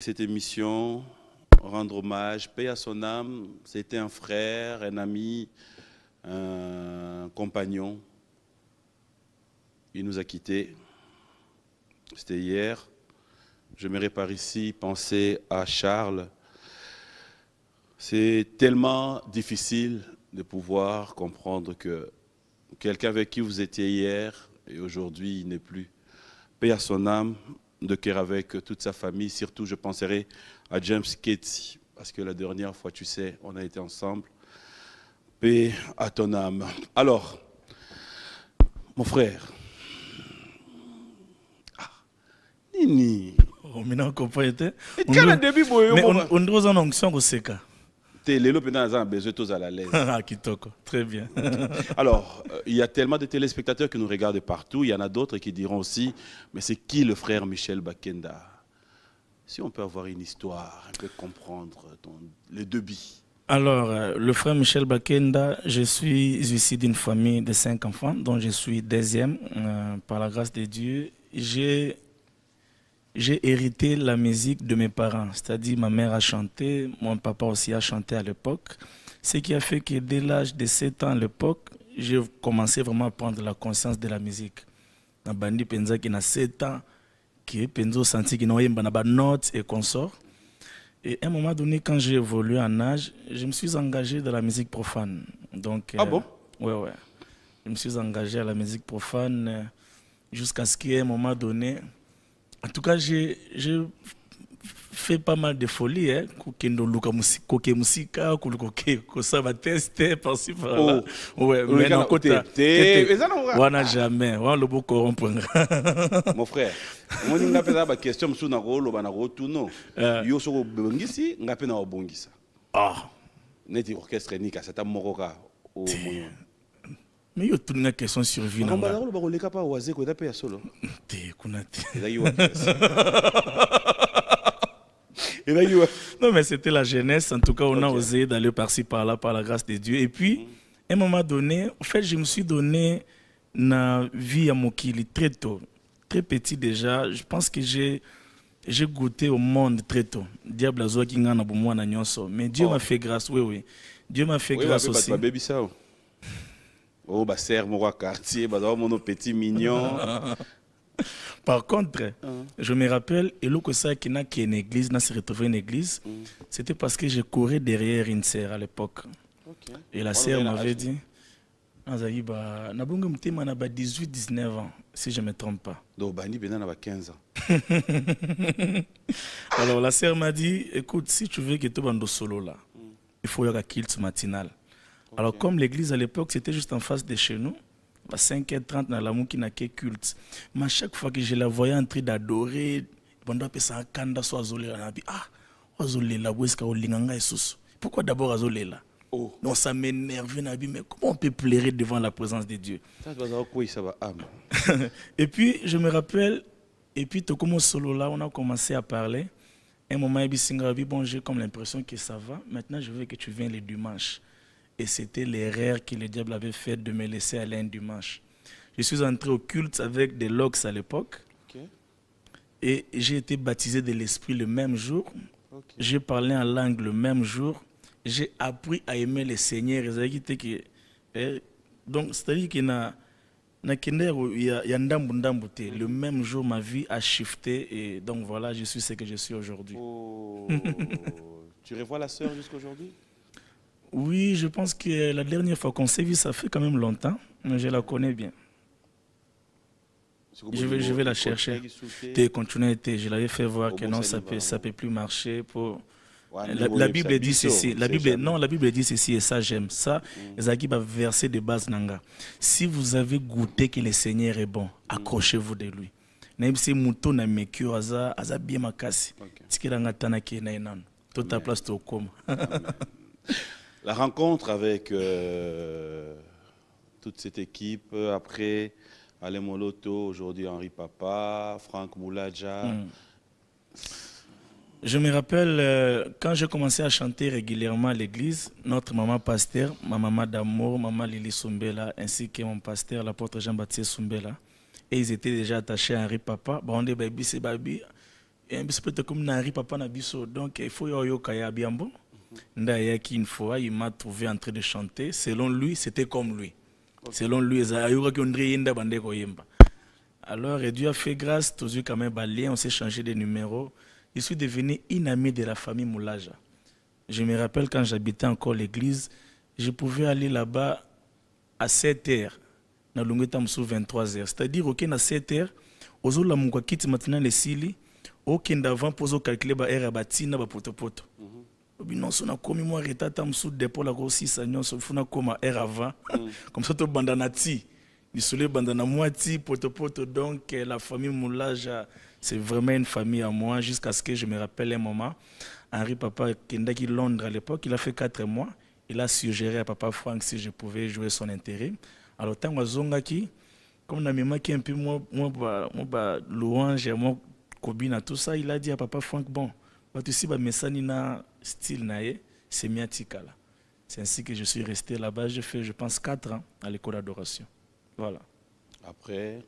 Cette émission, rendre hommage, paix à son âme. C'était un frère, un ami, un compagnon. Il nous a quittés. C'était hier. J'aimerais par ici penser à Charles. C'est tellement difficile de pouvoir comprendre que quelqu'un avec qui vous étiez hier et aujourd'hui il n'est plus. Paix à son âme, de cœur avec toute sa famille. Surtout, je penserai à James Ketty, parce que la dernière fois, tu sais, on a été ensemble. Paix à ton âme. Alors, mon frère. Ah, Nini. Oh, mais non, comprends, mais on doit en onction au seka. Besoin à la l'aise. Ah, kitoko, très bien. Alors, il y a tellement de téléspectateurs qui nous regardent partout. Il y en a d'autres qui diront aussi, mais c'est qui le frère Michel Bakenda? Si on peut avoir une histoire, un peu comprendre les débits. Alors, le frère Michel Bakenda, je suis issu d'une famille de 5 enfants, dont je suis deuxième. Par la grâce de Dieu, j'ai hérité la musique de mes parents, c'est-à-dire ma mère a chanté, mon papa aussi a chanté à l'époque. Ce qui a fait que dès l'âge de 7 ans à l'époque, j'ai commencé vraiment à prendre la conscience de la musique. Na bandi penza qui na 7 ans, qui penzo senti qui na notes et consorts. Et à un moment donné, quand j'ai évolué en âge, je me suis engagé dans la musique profane. Donc, ah bon? Ouais. Je me suis engagé à la musique profane jusqu'à ce qu'à un moment donné, en tout cas, j'ai fait pas mal de folies. Hein. Koke musika, ko ça va tester par-ci par-là. Ouais, mais non, on n'a jamais. On le beau corrompre. Mon frère, moi, je n'ai pas de question sur le rôle, yo so bongisi, n'a pas na bongisa. Ah. Neti orchestre ni ka sata moroka au moyo. Mais il y a une question sur vie. Non, bah, on ne peut pas oser qu'on a solo. Non, mais c'était la jeunesse. En tout cas, on a osé d'aller par-ci, par-là, par la grâce de Dieu. Et puis, à un moment donné, en fait, je me suis donné une vie à Mokili très tôt. Très petit déjà. Je pense que j'ai goûté au monde très tôt. Diable a qui n'a pas moi mais Dieu m'a fait grâce. Oui. Dieu m'a fait grâce aussi. Oh, bah, serre mon quartier, bah, mon petit mignon. Par contre, je me rappelle, et l'autre ça qui n'a qu'une église, n'a se retrouvé une église, c'était parce que je courais derrière une sœur à l'époque. Et la sœur m'avait dit, Nazaïba, n'a 18-19 ans, si je ne me trompe pas. Donc, Bani Benan a 15 ans. Alors, la sœur m'a dit, écoute, si tu veux que tu bandes solo là, il faut y avoir un kilt matinal. Alors, comme l'église à l'époque, c'était juste en face de chez nous, à 5h30, dans l'amour qui n'a que culte. Mais à chaque fois que je la voyais en train d'adorer, pourquoi d'abord Azolela? Donc ça m'énervait, mais comment on peut pleurer devant la présence de Dieu? Et puis, je me rappelle, et puis, tout comme solo là, on a commencé à parler. Un moment, bon, j'ai comme l'impression que ça va. Maintenant, je veux que tu viennes les dimanches. Et c'était l'erreur que le diable avait fait de me laisser aller un dimanche. Je suis entré au culte avec des logs à l'époque. Et j'ai été baptisé de l'esprit le même jour. J'ai parlé en langue le même jour. J'ai appris à aimer le Seigneur. Donc, c'est-à-dire qu'il y a le même jour, ma vie a shifté. Et donc, voilà, je suis ce que je suis aujourd'hui. Tu revois la sœur jusqu'aujourd'hui? Oui, je pense que la dernière fois qu'on s'est vu, ça fait quand même longtemps, mais je la connais bien. Je vais la chercher. Je l'avais fait voir que non, ça peut plus marcher. La Bible dit ceci. La Bible dit ceci et ça j'aime. Ça, Zaki va verser de base nanga. Si vous avez goûté que le Seigneur est bon, accrochez-vous de lui. Même si mouton n'a mécu, aza bien makasi. Tikiranga tanaki na inan. Toute ta place au com. La rencontre avec toute cette équipe, après Alain Moloto, aujourd'hui Henri Papa, Franck Mouladja. Je me rappelle, quand j'ai commencé à chanter régulièrement à l'église, notre maman pasteur, ma maman d'amour, maman Lili Sumbela, ainsi que mon pasteur, l'apôtre Jean-Baptiste Sumbela, et ils étaient déjà attachés à Henri Papa. Bon, on dit, baby, c'est baby. et biso peut comme nari papa na biso donc il faut yo kaya biambo ndaya qui une fois il m'a trouvé en train de chanter selon lui c'était comme lui selon lui ayoka ki ondri yinda bande ko yemba alors et Dieu a fait grâce toujours quand même balien on s'est changé de numéro je suis devenu une amie de la famille Moulaja. Je me rappelle quand j'habitais encore l'église je pouvais aller là-bas à 7h na lungeta msou 23h c'est-à-dire OK na 7h ozola mukwa kiti maintenant les sili OK d'avant pozo calculer ba era batina ba potopoto non sona komi moi retata msou dépôt la ko 6 agnon so funa koma era avant comme ça to bandana ti ni solé bandana moiti potopoto donc la famille Moulaja c'est vraiment une famille à moi jusqu'à ce que je me rappelle un moment Henri papa kendaki Londres à l'époque il a fait 4 mois il a suggéré à papa Frank si je pouvais jouer son intérim. Alors, tant que comme on a qui un peu moi louange, moi cobine tout ça, il a dit à papa Frank, bon, tu sais, messani na style nae, c'est miatikala. C'est ainsi que je suis resté là-bas. J'ai fait, je pense, 4 ans à l'école d'adoration. Voilà. Après,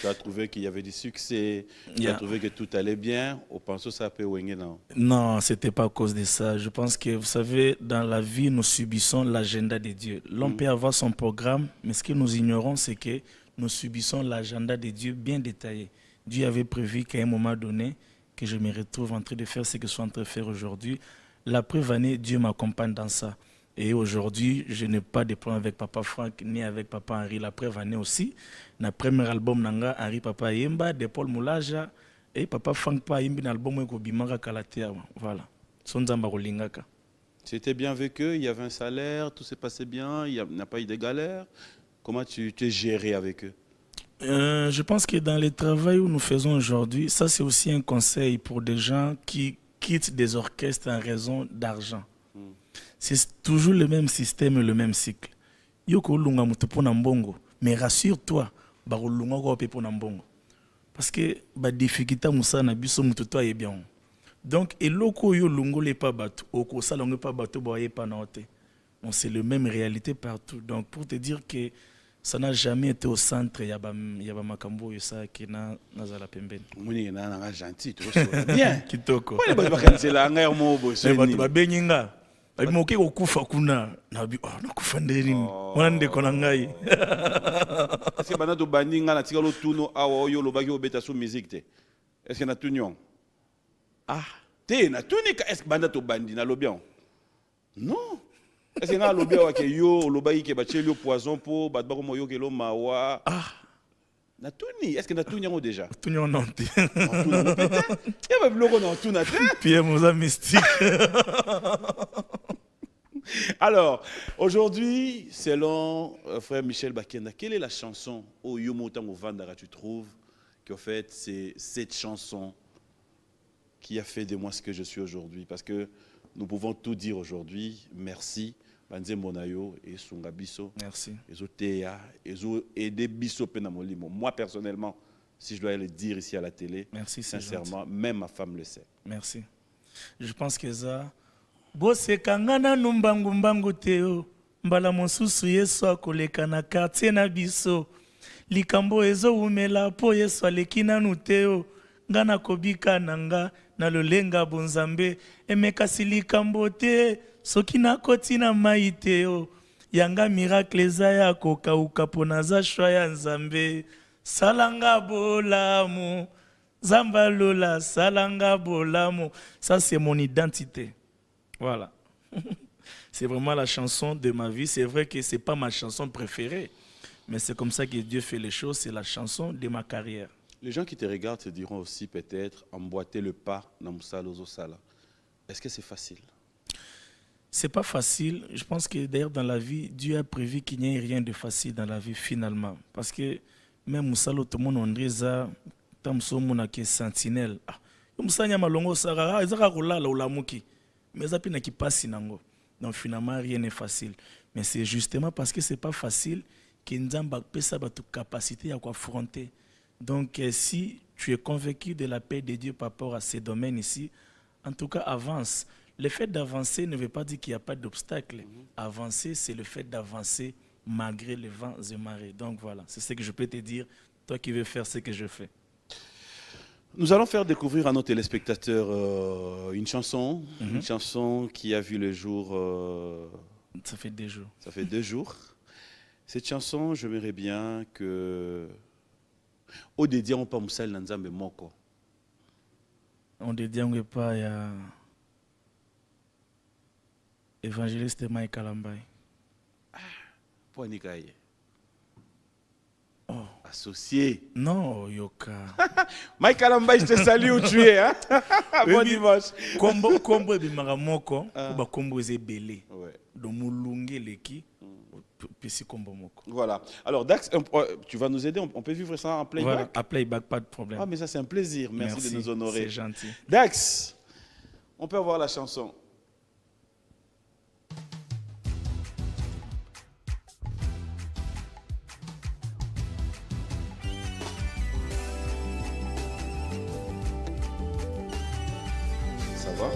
tu as trouvé qu'il y avait du succès, tu as trouvé que tout allait bien, au penso ça peut ouénger, non? Non, ce n'était pas à cause de ça. Je pense que, vous savez, dans la vie, nous subissons l'agenda de Dieu. L'homme peut avoir son programme, mais ce que nous ignorons, c'est que nous subissons l'agenda de Dieu bien détaillé. Dieu avait prévu qu'à un moment donné, que je me retrouve en train de faire ce que je suis en train de faire aujourd'hui. La preuve année, Dieu m'accompagne dans ça. Et aujourd'hui, je n'ai pas de problème avec Papa Frank ni avec Papa Henri. La preuve année aussi. Dans le premier album, Nanga, Henri Papa Yemba, de Paul Moulaja, et Papa Frank Pa Yembi, dans l'album Bimanga Kalatea. Voilà. C'était bien avec eux, il y avait un salaire, tout s'est passé bien, il n'y a pas eu de galère. Comment tu t'es géré avec eux? Je pense que dans le travail où nous faisons aujourd'hui, ça c'est aussi un conseil pour des gens qui quittent des orchestres en raison d'argent. C'est toujours le même système et le même cycle. Yoko lunga mutupo na mbongo, mais rassure-toi, baro lunga ko pepo na mbongo. Parce que ba difficulté musa na biso mututo est bien. Donc eloko yo lungo le pas bato, oko salongo pas bato boye pas na ote. Donc c'est le même réalité partout. Donc pour te dire que ça n'a jamais été au centre yaba makambo yo ça qui na nazala pembeni. Moni na nga gentil, tu vois bien. Kitoko. Wale ba kansela nga mo bo so. Mais ba benyinga. Moke okufa kuna na bi na kufa ndeni wana ndeko na ngai est-ce que bana to bandinga na tikalo tuno awo yo lobaki obeta so musique te est-ce que na tunyon te na tunika est-ce que banda to bandi na lobian non est-ce que na lobia wa ke yo lobaki ke bacheli poison po bat ba ko moyo ke lo mawa na tuni est-ce que na tunyon déjà tunyon non te ya ba bloko na tuna te Pierre Moza mystique. Alors, aujourd'hui, selon frère Michel Bakenda, quelle est la chanson au Yomotango Vandara tu trouves qu'en fait c'est cette chanson qui a fait de moi ce que je suis aujourd'hui? Parce que nous pouvons tout dire aujourd'hui. Merci. Banze Monayo et Sungabiso. Merci. Ezotea, Ezo Ede Biso Penamolimo. Moi personnellement, si je dois le dire ici à la télé, merci, sincèrement, même ma femme le sait. Merci. Je pense que ça. Bosekangana numbangu mbangu teo mbala mosusu Yesu akoleka na quartier na biso likambo ezo umela po Yesu aleki nanu teo ngana kobika nanga na lolenga bonzambe emekasi likambo te soki nakoti na mai teo yanga miracle eza ya kokauka po naza shwa ya nzambe salanga bolamu zambalola salanga bolamu. Ça c'est mon identité. Voilà. C'est vraiment la chanson de ma vie. C'est vrai que ce n'est pas ma chanson préférée, mais c'est comme ça que Dieu fait les choses. C'est la chanson de ma carrière. Les gens qui te regardent te diront aussi peut-être emboîter le pas dans Moussalozo Sala. Est-ce que c'est facile? C'est pas facile. Je pense que d'ailleurs dans la vie, Dieu a prévu qu'il n'y ait rien de facile dans la vie finalement. Parce que même Moussalo, tout le monde en reza, tam so mona qui est sentinelle. Moussanya malongo sara, ezaka rolala ulamuki. Mais ça n'a pas si nango. Donc finalement rien n'est facile. Mais c'est justement parce que c'est pas facile que Nzamba peut sa capacité à affronter. Donc si tu es convaincu de la paix de Dieu par rapport à ces domaines ici, en tout cas avance. Le fait d'avancer ne veut pas dire qu'il n'y a pas d'obstacle. Avancer, c'est le fait d'avancer malgré les vents et marées. Donc voilà, c'est ce que je peux te dire, toi qui veux faire ce que je fais. Nous allons faire découvrir à nos téléspectateurs une chanson qui a vu le jour. Ça fait 2 jours. Ça fait 2 jours. Cette chanson, j'aimerais bien que. Au dédié, on pas Moussal Nanzambe Moko. On dédie un pas à évangéliste Mike Kalambay. Pour Nikaye. Oh. Associé. Non, Yoka. Mike Kalambay, je te salue où tu es. Hein? Bon dimanche. Kombo et Bimaramoko, ou Kombo et Belé. Donc, Moulungi Leki, puis Kombo Moko. Voilà. Alors, Dax, tu vas nous aider. On peut vivre ça en playback? Voilà, à playback, pas de problème. Ah, mais ça, c'est un plaisir. Merci de nous honorer. C'est gentil. Dax, on peut avoir la chanson. Ça va?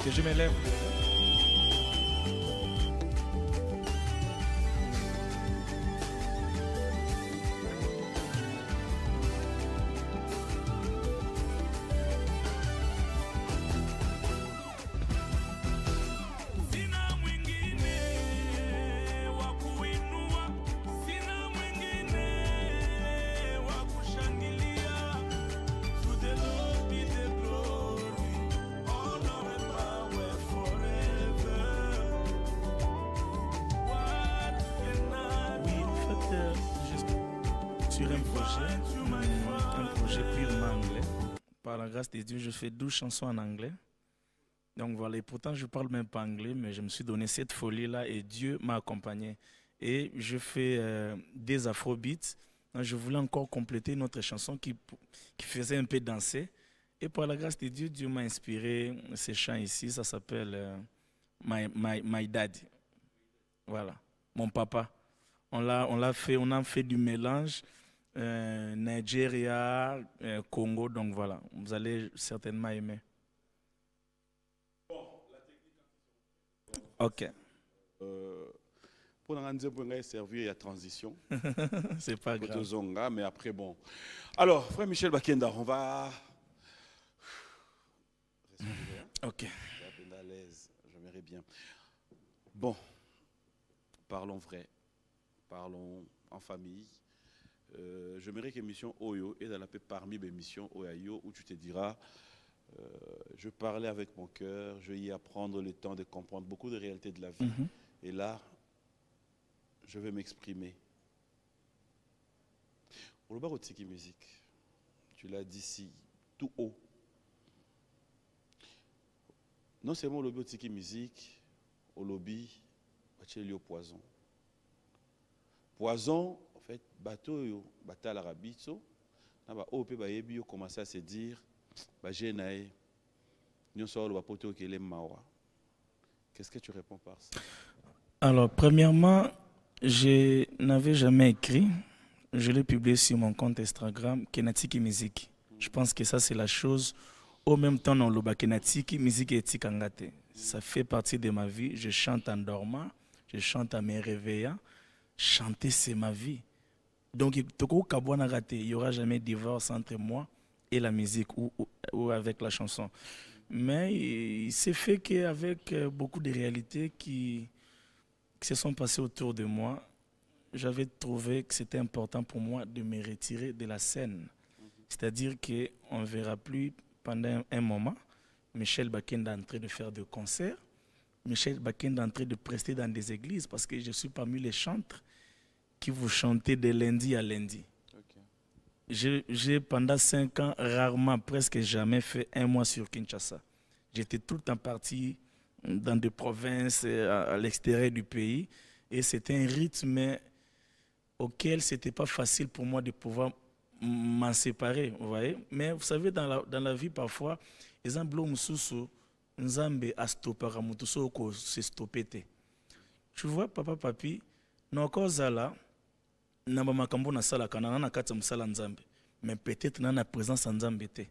Que je m'élève. Sur un projet purement anglais. Par la grâce de Dieu, je fais 12 chansons en anglais. Donc voilà, et pourtant je ne parle même pas anglais, mais je me suis donné cette folie-là et Dieu m'a accompagné. Et je fais des afrobeats. Donc, je voulais encore compléter notre chanson qui faisait un peu danser. Et par la grâce de Dieu, Dieu m'a inspiré ces chants ici. Ça s'appelle My Daddy. Voilà, mon papa. On a fait du mélange. Nigeria, Congo, donc voilà, vous allez certainement aimer. Ok. Pour nous servir, il y a transition. C'est pas grave. Mais après, bon. Alors, frère Michel Bakenda, on va. Ok. À l'aise, j'aimerais bien. Bon, parlons vrai, parlons en famille. J'aimerais que l'émission Oyo est dans la paix parmi mes missions Oyo où tu te diras je parlais avec mon cœur, je vais y apprendre le temps de comprendre beaucoup de réalités de la vie. Et là, je vais m'exprimer. Au lobby Otiki musique, tu l'as dit ici, tout haut. Non seulement au lobby Otiki musique, au lobby, au poison. Poison, en fait, bateau, bateau à l'Arabie, on commence à se dire, qu'est-ce que tu réponds par ça? Alors, premièrement, je n'avais jamais écrit. Je l'ai publié sur mon compte Instagram, Kenatiki Musique. Je pense que ça, c'est la chose. Au même temps, on le Kenatiki Musique et Tikangate. Ça fait partie de ma vie. Je chante en dormant, je chante en me réveillant. Chanter, c'est ma vie. Donc, il n'y aura jamais de divorce entre moi et la musique ou avec la chanson. Mais il s'est fait qu'avec beaucoup de réalités qui se sont passées autour de moi, j'avais trouvé que c'était important pour moi de me retirer de la scène. C'est-à-dire qu'on ne verra plus pendant un moment Michel Bakenda en train de faire des concerts, Michel Bakenda en train de prester dans des églises, parce que je suis parmi les chantres qui vous chantez de lundi à lundi. Okay. J'ai pendant 5 ans, rarement, presque jamais fait un mois sur Kinshasa. J'étais tout le temps parti dans des provinces, à l'extérieur du pays. Et c'était un rythme auquel c'était pas facile pour moi de pouvoir m'en séparer, vous voyez. Mais vous savez, dans la vie, parfois, les emblots moussoussou, nzambe a stoppé à moutousou ko se stoppé te. Tu vois, papa, papi, noko zala, namba makambo na sala kana na kati musala nzambe. Mais peut-être na présence nzambe te.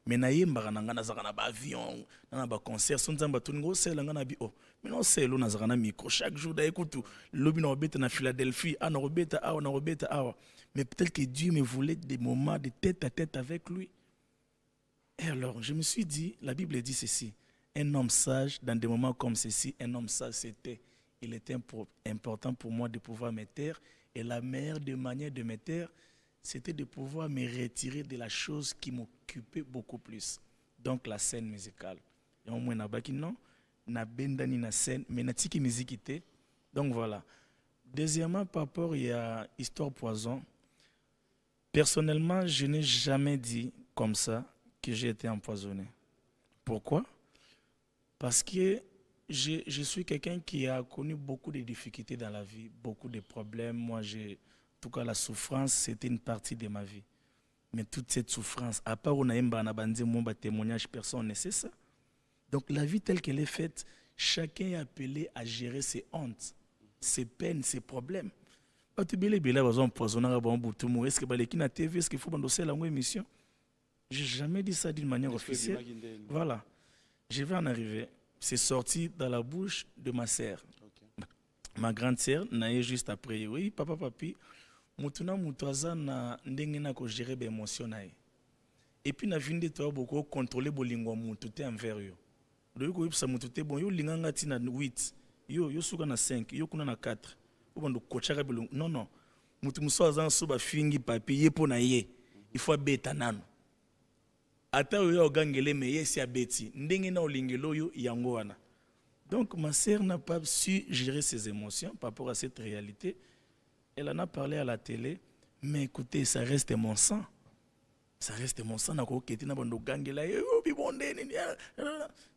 Mais na yembaka na nga nazaka na ba avion, na ba concert, son nzamba tuningo sela nga na bi oh. Mais non selo nazaka na micro chaque jour da écoute lobi na obeta na Philadelphie, na obeta awa na obeta awa. Mais peut-être que Dieu me voulait des moments de tête à tête avec lui. Et alors, je me suis dit, la Bible dit ceci, un homme sage, dans des moments comme ceci, un homme sage c'était, il était important pour moi de pouvoir me taire, et la meilleure des manières de me taire, c'était de pouvoir me retirer de la chose qui m'occupait beaucoup plus. Donc la scène musicale. Et au moins, non, na bendani na scène, mais na tiki musique. Donc voilà. Deuxièmement, par rapport, il y a Histoire Poison. Personnellement, je n'ai jamais dit comme ça que j'ai été empoisonné. Pourquoi? Parce que je suis quelqu'un qui a connu beaucoup de difficultés dans la vie, beaucoup de problèmes. Moi, en tout cas, la souffrance, c'était une partie de ma vie. Mais toute cette souffrance, à part on a un témoignage, personne ne sait ça. Donc la vie telle qu'elle est faite, chacun est appelé à gérer ses hontes, ses peines, ses problèmes. Est-ce qu'il faut endosser la émission? Je n'ai jamais dit ça d'une manière officielle. Voilà. Je vais en arriver. C'est sorti dans la bouche de ma sœur. Okay. Ma grande sœur, naïe juste après. Oui, papa, papi. Mutuna mutuaza na ndenge na ko gérer be émotion naïe. Et puis na vinde to beaucoup contrôler bolingwa mutute envers yo. Do yo ko yipsa mutute bon yo linganga tina 8. Yo suka na 5, yo kuna na 4. Obondo kochaka bilongo. Non non. Mutu musoza nsuba fingi papi yepo na ye. Il faut beta nano. Ata yo gangele me yesi abeti. Ndenge na olingelo yo yango wana. Donc ma sœur n'a pas su gérer ses émotions par rapport à cette réalité. Elle en a parlé à la télé, mais écoutez, ça reste mon sang. Ça reste mon sang.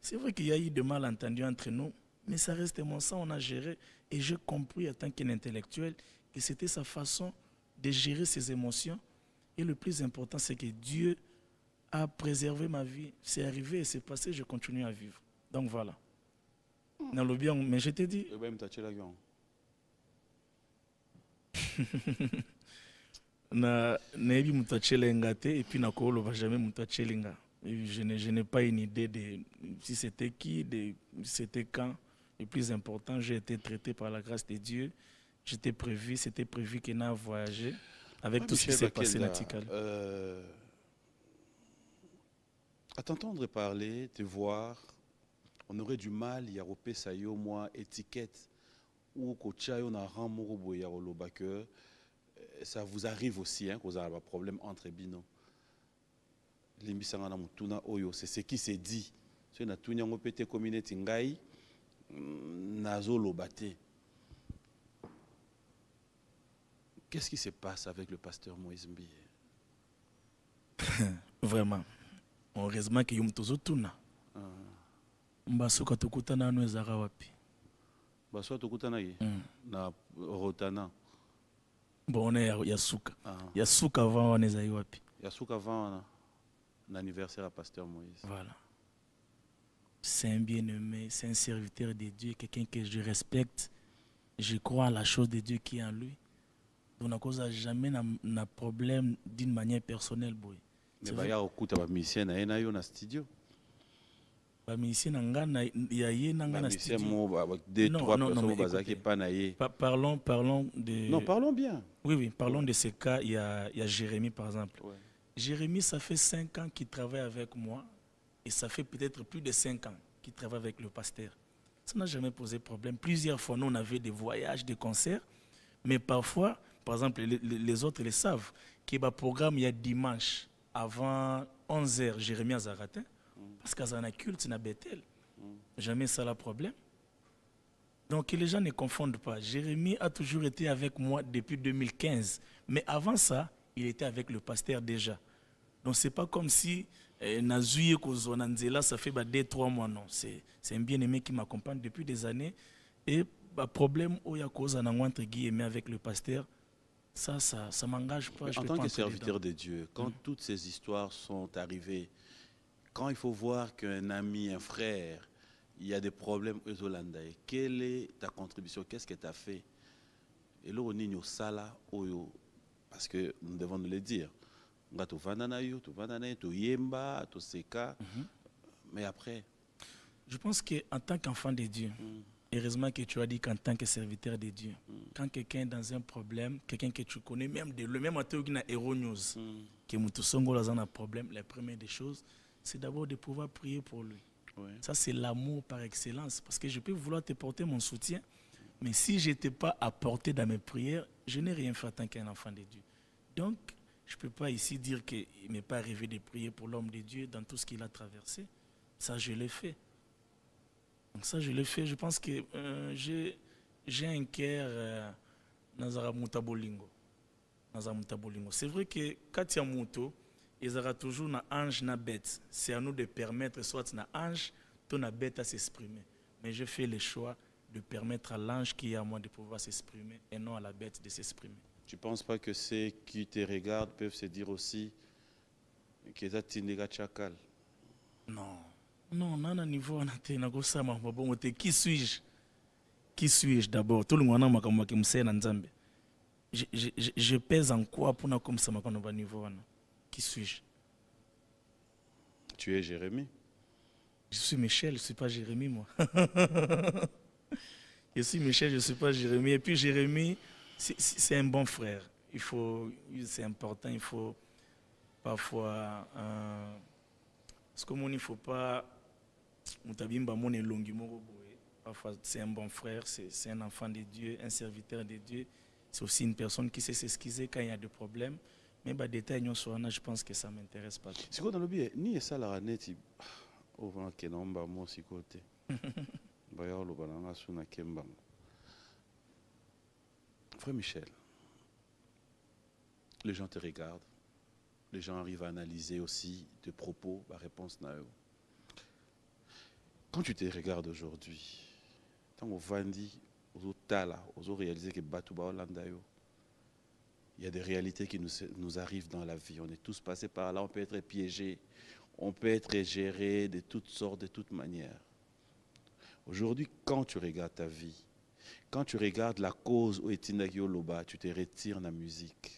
C'est vrai qu'il y a eu de malentendus entre nous, mais ça reste mon sang, on a géré. Et j'ai compris en tant qu'intellectuel que c'était sa façon de gérer ses émotions. Et le plus important, c'est que Dieu a préservé ma vie. C'est arrivé et c'est passé, je continue à vivre. Donc voilà. Dans le bien, mais je t'ai dit... na nebi mutachelenga te et puis na kolo va jamais mutachelenga. Je n'ai pas une idée de si c'était qui, de c'était quand. Le plus important, j'ai été traité par la grâce de Dieu. J'étais prévu, c'était prévu qu'il n'a voyagé avec tout ce qui s'est passé à Tikal. À t'entendre parler, te voir, on aurait du mal, il y a repé ça yo moi étiquette ou kochayo na ramoro boya oloba que ça vous arrive aussi hein, que vous avez un problème entre bino. Limbisanga na mutuna oyo, c'est ce qui s'est dit. C'est na tunyango pété communauté ngai nazo lobate. Qu'est-ce qui se passe avec le pasteur Moïse Mbiye? Vraiment. Heureusement que yum tozo tuna. Mbasuka tukutana anu ezara wapi? Baswa tukutana ye na Rotana. Bon, on est Yasuka. Yasuka avant on est wapi? Yasuka avant l'anniversaire à pasteur Moïse. Voilà. C'est un bien-aimé, c'est un serviteur de Dieu, quelqu'un que je respecte. Je crois à la chose de Dieu qui est en lui. Donc on n'a jamais de problème d'une manière personnelle. Boy. Mais il y a beaucoup de musiciens dans le studio. Les musiciens dans studio. Parlons de... Non, parlons bien. Oui, parlons de ce cas. Il y a Jérémie, par exemple. Ouais. Jérémie, ça fait 5 ans qu'il travaille avec moi. Et ça fait peut-être plus de 5 ans qu'il travaille avec le pasteur. Ça n'a jamais posé problème. Plusieurs fois, nous, on avait des voyages, des concerts. Mais parfois, par exemple, les autres le savent, qu'il y a un programme, il y a dimanche, avant 11h, Jérémie a Zaratin. Parce qu'il y a un culte, il y a Bethel. Jamais ça le problème. Donc les gens ne confondent pas. Jérémie a toujours été avec moi depuis 2015. Mais avant ça, il était avec le pasteur déjà. Donc ce n'est pas comme si Nazouye Kozonanzela, ça fait 2-3 mois. Non, c'est un bien-aimé qui m'accompagne depuis des années. Et problème où il y a cause entre guillemets avec le pasteur, ça m'engage pas. En tant que serviteur de Dieu, quand toutes ces histoires sont arrivées, quand il faut voir qu'un ami, un frère, il y a des problèmes aux Hollandais, quelle est ta contribution? Qu'est-ce que tu as fait? Et là, on est au sala, parce que nous devons nous le dire. Mais après. Je pense qu'en tant qu'enfant de Dieu, heureusement que tu as dit qu'en tant que serviteur de Dieu, quand quelqu'un est dans un problème, quelqu'un que tu connais, même le même atout qui a Hero News, que Moutousongo a un problème, la première des choses, c'est d'abord de pouvoir prier pour lui. Ouais. Ça, c'est l'amour par excellence. Parce que je peux vouloir te porter mon soutien, mais si je n'étais pas apporté dans mes prières, je n'ai rien fait en tant qu'un enfant de Dieu. Donc, je ne peux pas ici dire qu'il ne m'est pas arrivé de prier pour l'homme de Dieu dans tout ce qu'il a traversé. Ça, je l'ai fait. Donc ça, je l'ai fait. Je pense que j'ai un cœur Nazara Mutabolingo. C'est vrai que quand il y a Mouto, il y aura toujours un ange, une bête. C'est à nous de permettre soit un ange, ou une bête à s'exprimer. Mais je fais le choix de permettre à l'ange qui est à moi de pouvoir s'exprimer et non à la bête de s'exprimer. Tu ne penses pas que ceux qui te regardent peuvent se dire aussi que ça t'indique chakal? Non. Non, non, à niveau qui suis-je? Qui suis-je d'abord? Tout le monde a je pèse en quoi pour ne comme ça niveau? Qui suis-je? Tu es Jérémie? Je suis Michel, je ne suis pas Jérémie, moi. Je suis Michel, je ne suis pas Jérémie. Et puis Jérémie, c'est un bon frère. C'est important, il faut parfois... parce que il ne faut pas... Parfois, c'est un bon frère, c'est un enfant de Dieu, un serviteur de Dieu. C'est aussi une personne qui sait s'excuser quand il y a des problèmes. Mais les détails, je pense que ça ne m'intéresse pas. C'est quoi dans le biais? Ni ça la net, au vent qui n'en bas moi si côté. Frère Michel, les gens te regardent, les gens arrivent à analyser aussi tes propos, la réponse n'a eu. Quand tu te regardes aujourd'hui, tant qu'on vendit aux tala, aux réalisé que Batouba Hollanda, il y a des réalités qui nous arrivent dans la vie. On est tous passés par là, on peut être piégé, on peut être géré de toutes sortes, de toutes manières. Aujourd'hui, quand tu regardes ta vie, quand tu regardes la cause où est Loba, tu te retires la musique.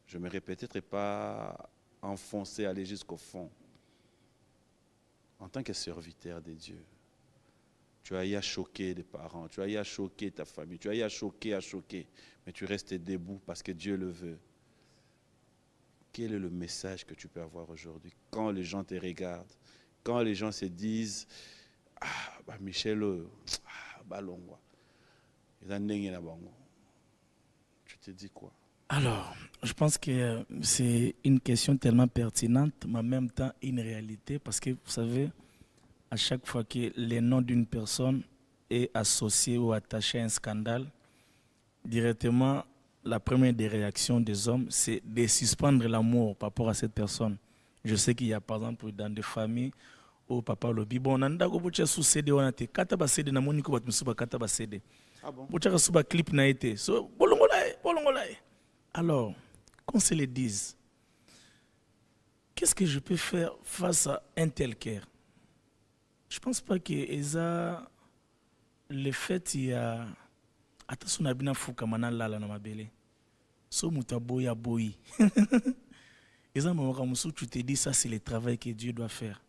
Je me répète, peut-être pas enfoncer, aller jusqu'au fond. En tant que serviteur de Dieu, tu as eu à choquer des parents, tu as eu à choquer ta famille, tu as eu à choquer, mais tu restes debout parce que Dieu le veut. Quel est le message que tu peux avoir aujourd'hui quand les gens te regardent, quand les gens se disent « Ah, bah Michel, Balongwa, tu te dis quoi? » Alors, je pense que c'est une question tellement pertinente, mais en même temps une réalité, parce que vous savez, à chaque fois que le nom d'une personne est associé ou attaché à un scandale, directement, la première des réactions des hommes, c'est de suspendre l'amour par rapport à cette personne. Je sais qu'il y a par exemple dans des familles où papa le dit, bon, nanda go bucha sucede onate, kata basede na moniko batmusuba kata basede. Ah bon? Bucha suba clip na été. So bolongolae. Alors, qu'on se le dise, qu'est-ce que je peux faire face à un tel cœur? Je ne pense pas que le fait il y a attention à bien fou comme on lala na mabele. So mutaboya boyi. Eza mamusu tu te dis ça c'est le travail que Dieu doit faire.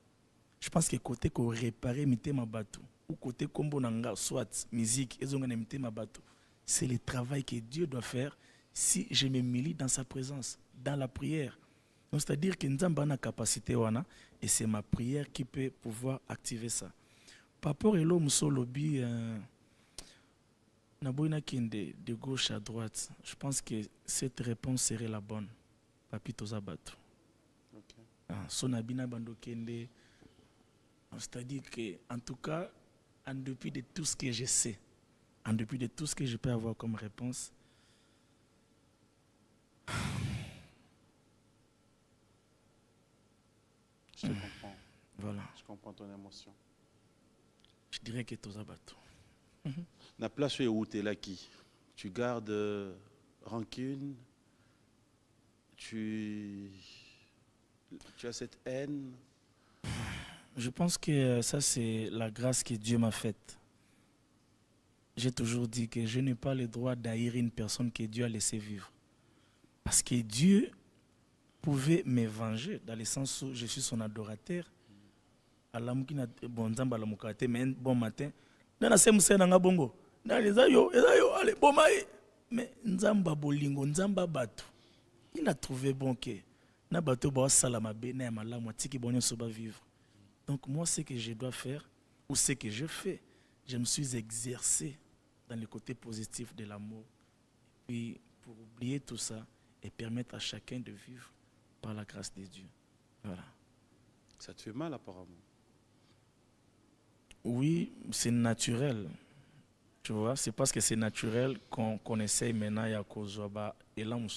Je pense que côté qu'on réparer mité ma bateau ou côté combo nanga soit musique ezonga na mité ma bateau, c'est le travail que Dieu doit faire si je me milite dans sa présence, dans la prière. C'est-à-dire que nous avons une capacité et c'est ma prière qui peut pouvoir activer ça. Par rapport à l'homme sur le lobby, de gauche à droite, je pense que cette réponse serait la bonne. Papito Zabato. C'est-à-dire que, en tout cas, en dépit de tout ce que je sais, en dépit de tout ce que je peux avoir comme réponse, je comprends. Voilà. Je comprends ton émotion. Je dirais que tout ça bateau. La place où tu es là qui tu gardes rancune, tu as cette haine. Je pense que ça, c'est la grâce que Dieu m'a faite. J'ai toujours dit que je n'ai pas le droit d'haïr une personne que Dieu a laissé vivre. Parce que Dieu pouvait me venger, dans le sens où je suis son adorateur. Bon matin. Mais Nzamba Bolingo, Nzamba Batu, il a trouvé bon que na bato ba salama be na malamu tiki bonyo soba vivre. Donc moi ce que je dois faire ou ce que je fais, je me suis exercé dans le côté positif de l'amour. Puis pour oublier tout ça et permettre à chacun de vivre par la grâce de Dieu. Voilà. Ça te fait mal apparemment. Oui, c'est naturel. Tu vois, c'est parce que c'est naturel qu'on essaye maintenant à cause et là même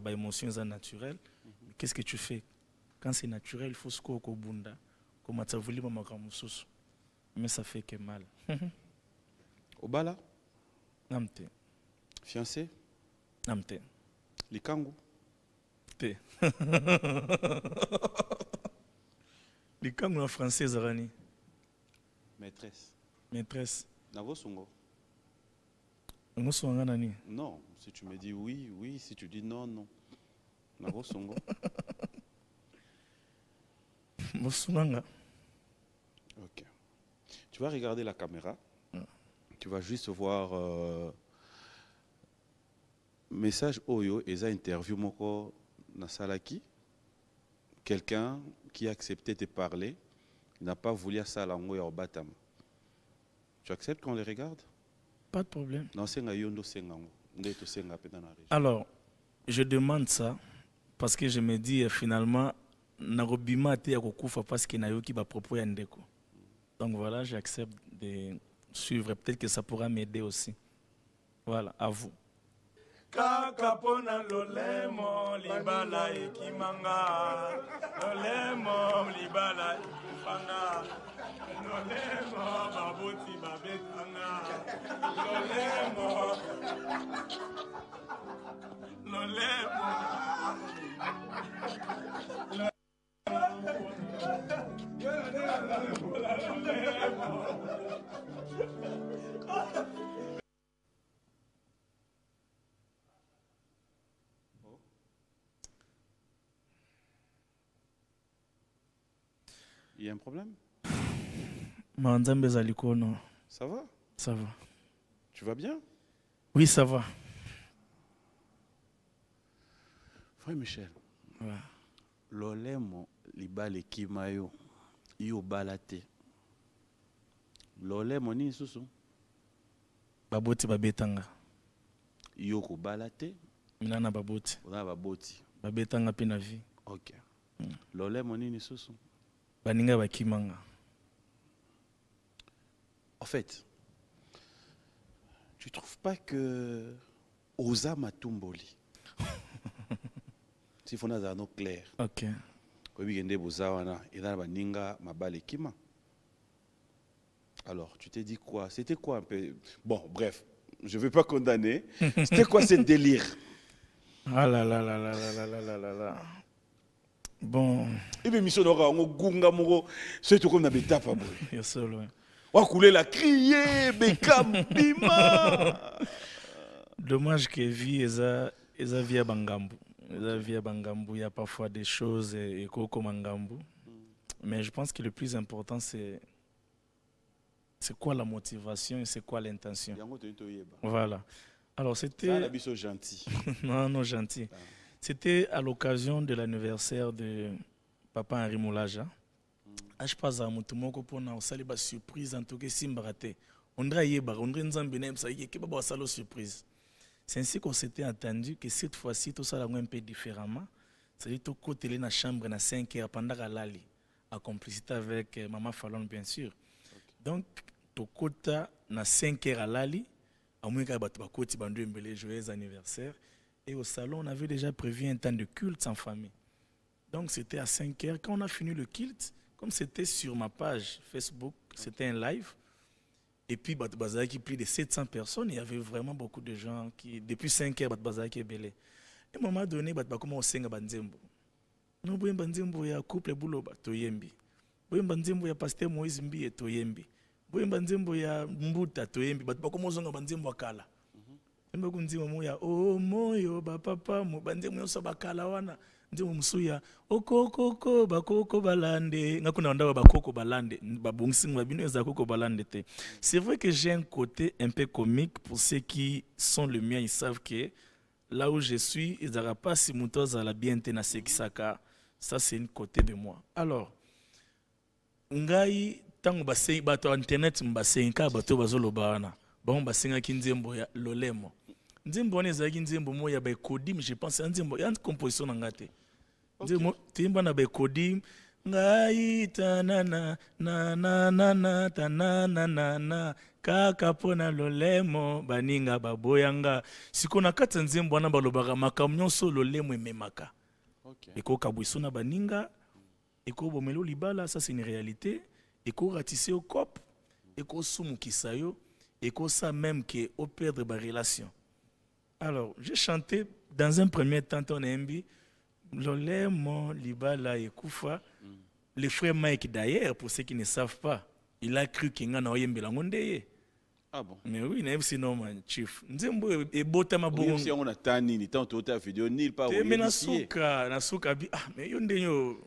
émotions naturelles. Qu'est-ce que tu fais? Quand c'est naturel, il faut se couper au bunda. Comme tu as voulu mais ça fait que mal. Obala? Namte. Fiancé? Namte. Likangu? Te. Likangu en français Zarani. Maîtresse. Maîtresse. Navosongo? Non, si tu me dis oui, oui, si tu dis non, non. Navosongo? Ok. Tu vas regarder la caméra. Tu vas juste voir message Oyo et ça interview moko Nasalaki. Quelqu'un qui a accepté de parler n'a pas voulu ça la au batam. Tu acceptes qu'on les regarde? Pas de problème. Non, c'est alors, je demande ça parce que je me dis finalement, Narobima te yakokufa parce que Nayoki va propos yandeko. Donc voilà, j'accepte de suivre. Peut-être que ça pourra m'aider aussi. Voilà, à vous. Kakapona lolemo libala ekimanga lolemo libala ifanga lolemo babuti babetanga lolemo Il y a un problème? Ça va? Ça va. Tu vas bien? Oui, ça va. Frère Michel. Ouais. Lolemo libale kimayo iyo balate. Lolemo ni susu? Baboti babetanga. Iyo ko balate? Minana baboti. Ona baboti. Babetanga pina vie. OK. Lolemo ni susu? Baninga bakimanga. En fait, tu trouves pas que Oza Matumboli, si on a un clair, ok, alors tu t'es dit quoi? C'était quoi un peu? Bon, bref, je ne veux pas condamner. C'était quoi ce délire? Ah là là là là là là là là là. Bon. Et bien, mission d'aura un gunga moro, c'est tout comme na beta pas boy. Yo solo. On a coulé la crier, Bekam, Bima. Dommage que vie eza via Bangambu. Eza via Bangambu, il y a parfois des choses et Koko Mangambu. Mais je pense que le plus important c'est quoi la motivation et c'est quoi l'intention. Voilà. Alors c'était gentil. non gentil. C'était à l'occasion de l'anniversaire de Papa Henri Moulaja. Je passe à mon tour pour une surprise en tout cas simbarate. On dirait surprise. C'est ainsi qu'on s'était entendu que cette fois-ci tout ça un peu différemment. C'est-à-dire tout côté dans la chambre à 5 heures pendant la lali, en complicité avec Maman Fallon bien sûr. Okay. Donc tout côté na 5 heures à lali, à moins que batu bakoti bandu mbele joyeux anniversaire. Et au salon, on avait déjà prévu un temps de culte en famille. Donc c'était à 5 heures. Quand on a fini le culte, comme c'était sur ma page Facebook, c'était un live, Et puis, Bazaki, plus de 700 personnes. Il y avait vraiment beaucoup de gens qui, depuis 5 heures, Bazaki est belé. Et à un moment donné, comment on sing à Banzembo. Nous, Banzembo, il y a couple boulot, Toyembi. Banzembo, il y a pasteur Moïse Mbi et Toyembi. Banzembo, il y a Mbuta, Toyembi. Comment on sing à Banzembo Kala. Nzimbo ya oh moyo ba papa mo banzembo yoso bakala wana nzimbo musuya okokoko bakoko balande ngakuna ndaba bakoko balande babongisi ngabino eza koko balande te. C'est vrai que j'ai un côté un peu comique pour ceux qui sont le mien, ils savent que là où je suis ils n'aura pas si mutoza la bien te na sekisaka. Ça c'est une côté de moi. Alors ngai tango basei bato internet mbasenka bato bazoloba wana bon basengaki nzembo ya lolemo nzembo wana ezalaki nzembo mo ya baekodim je pense ya nzembo ya composition na nga te nzembo teyemba na baekodim ngai tanana nananana tananana kaka mpo na lolemo baninga baboyanga siko na kati ya nzembo wana balobaka makambo nyonso lolemo ememaka ekokabwiso na baninga ekobomela libala, ça c'est une réalité, ekoratisse au cop ekosumukisa yo et qu'on sait même qu'on perdre ma relation. Alors, j'ai chanté dans un premier temps ton MB, Lolemo, Libala et Koufa. Le frère Mike d'ailleurs, pour ceux qui ne savent pas, il a cru qu'il y a un Belangonde. Ah bon? Mais oui, il c'est normal, chief. Nzembo et botama bon. Si on a tanni, ni tant ta vidéo, ni pas. Mais nasuka, ah, mais yondenyo.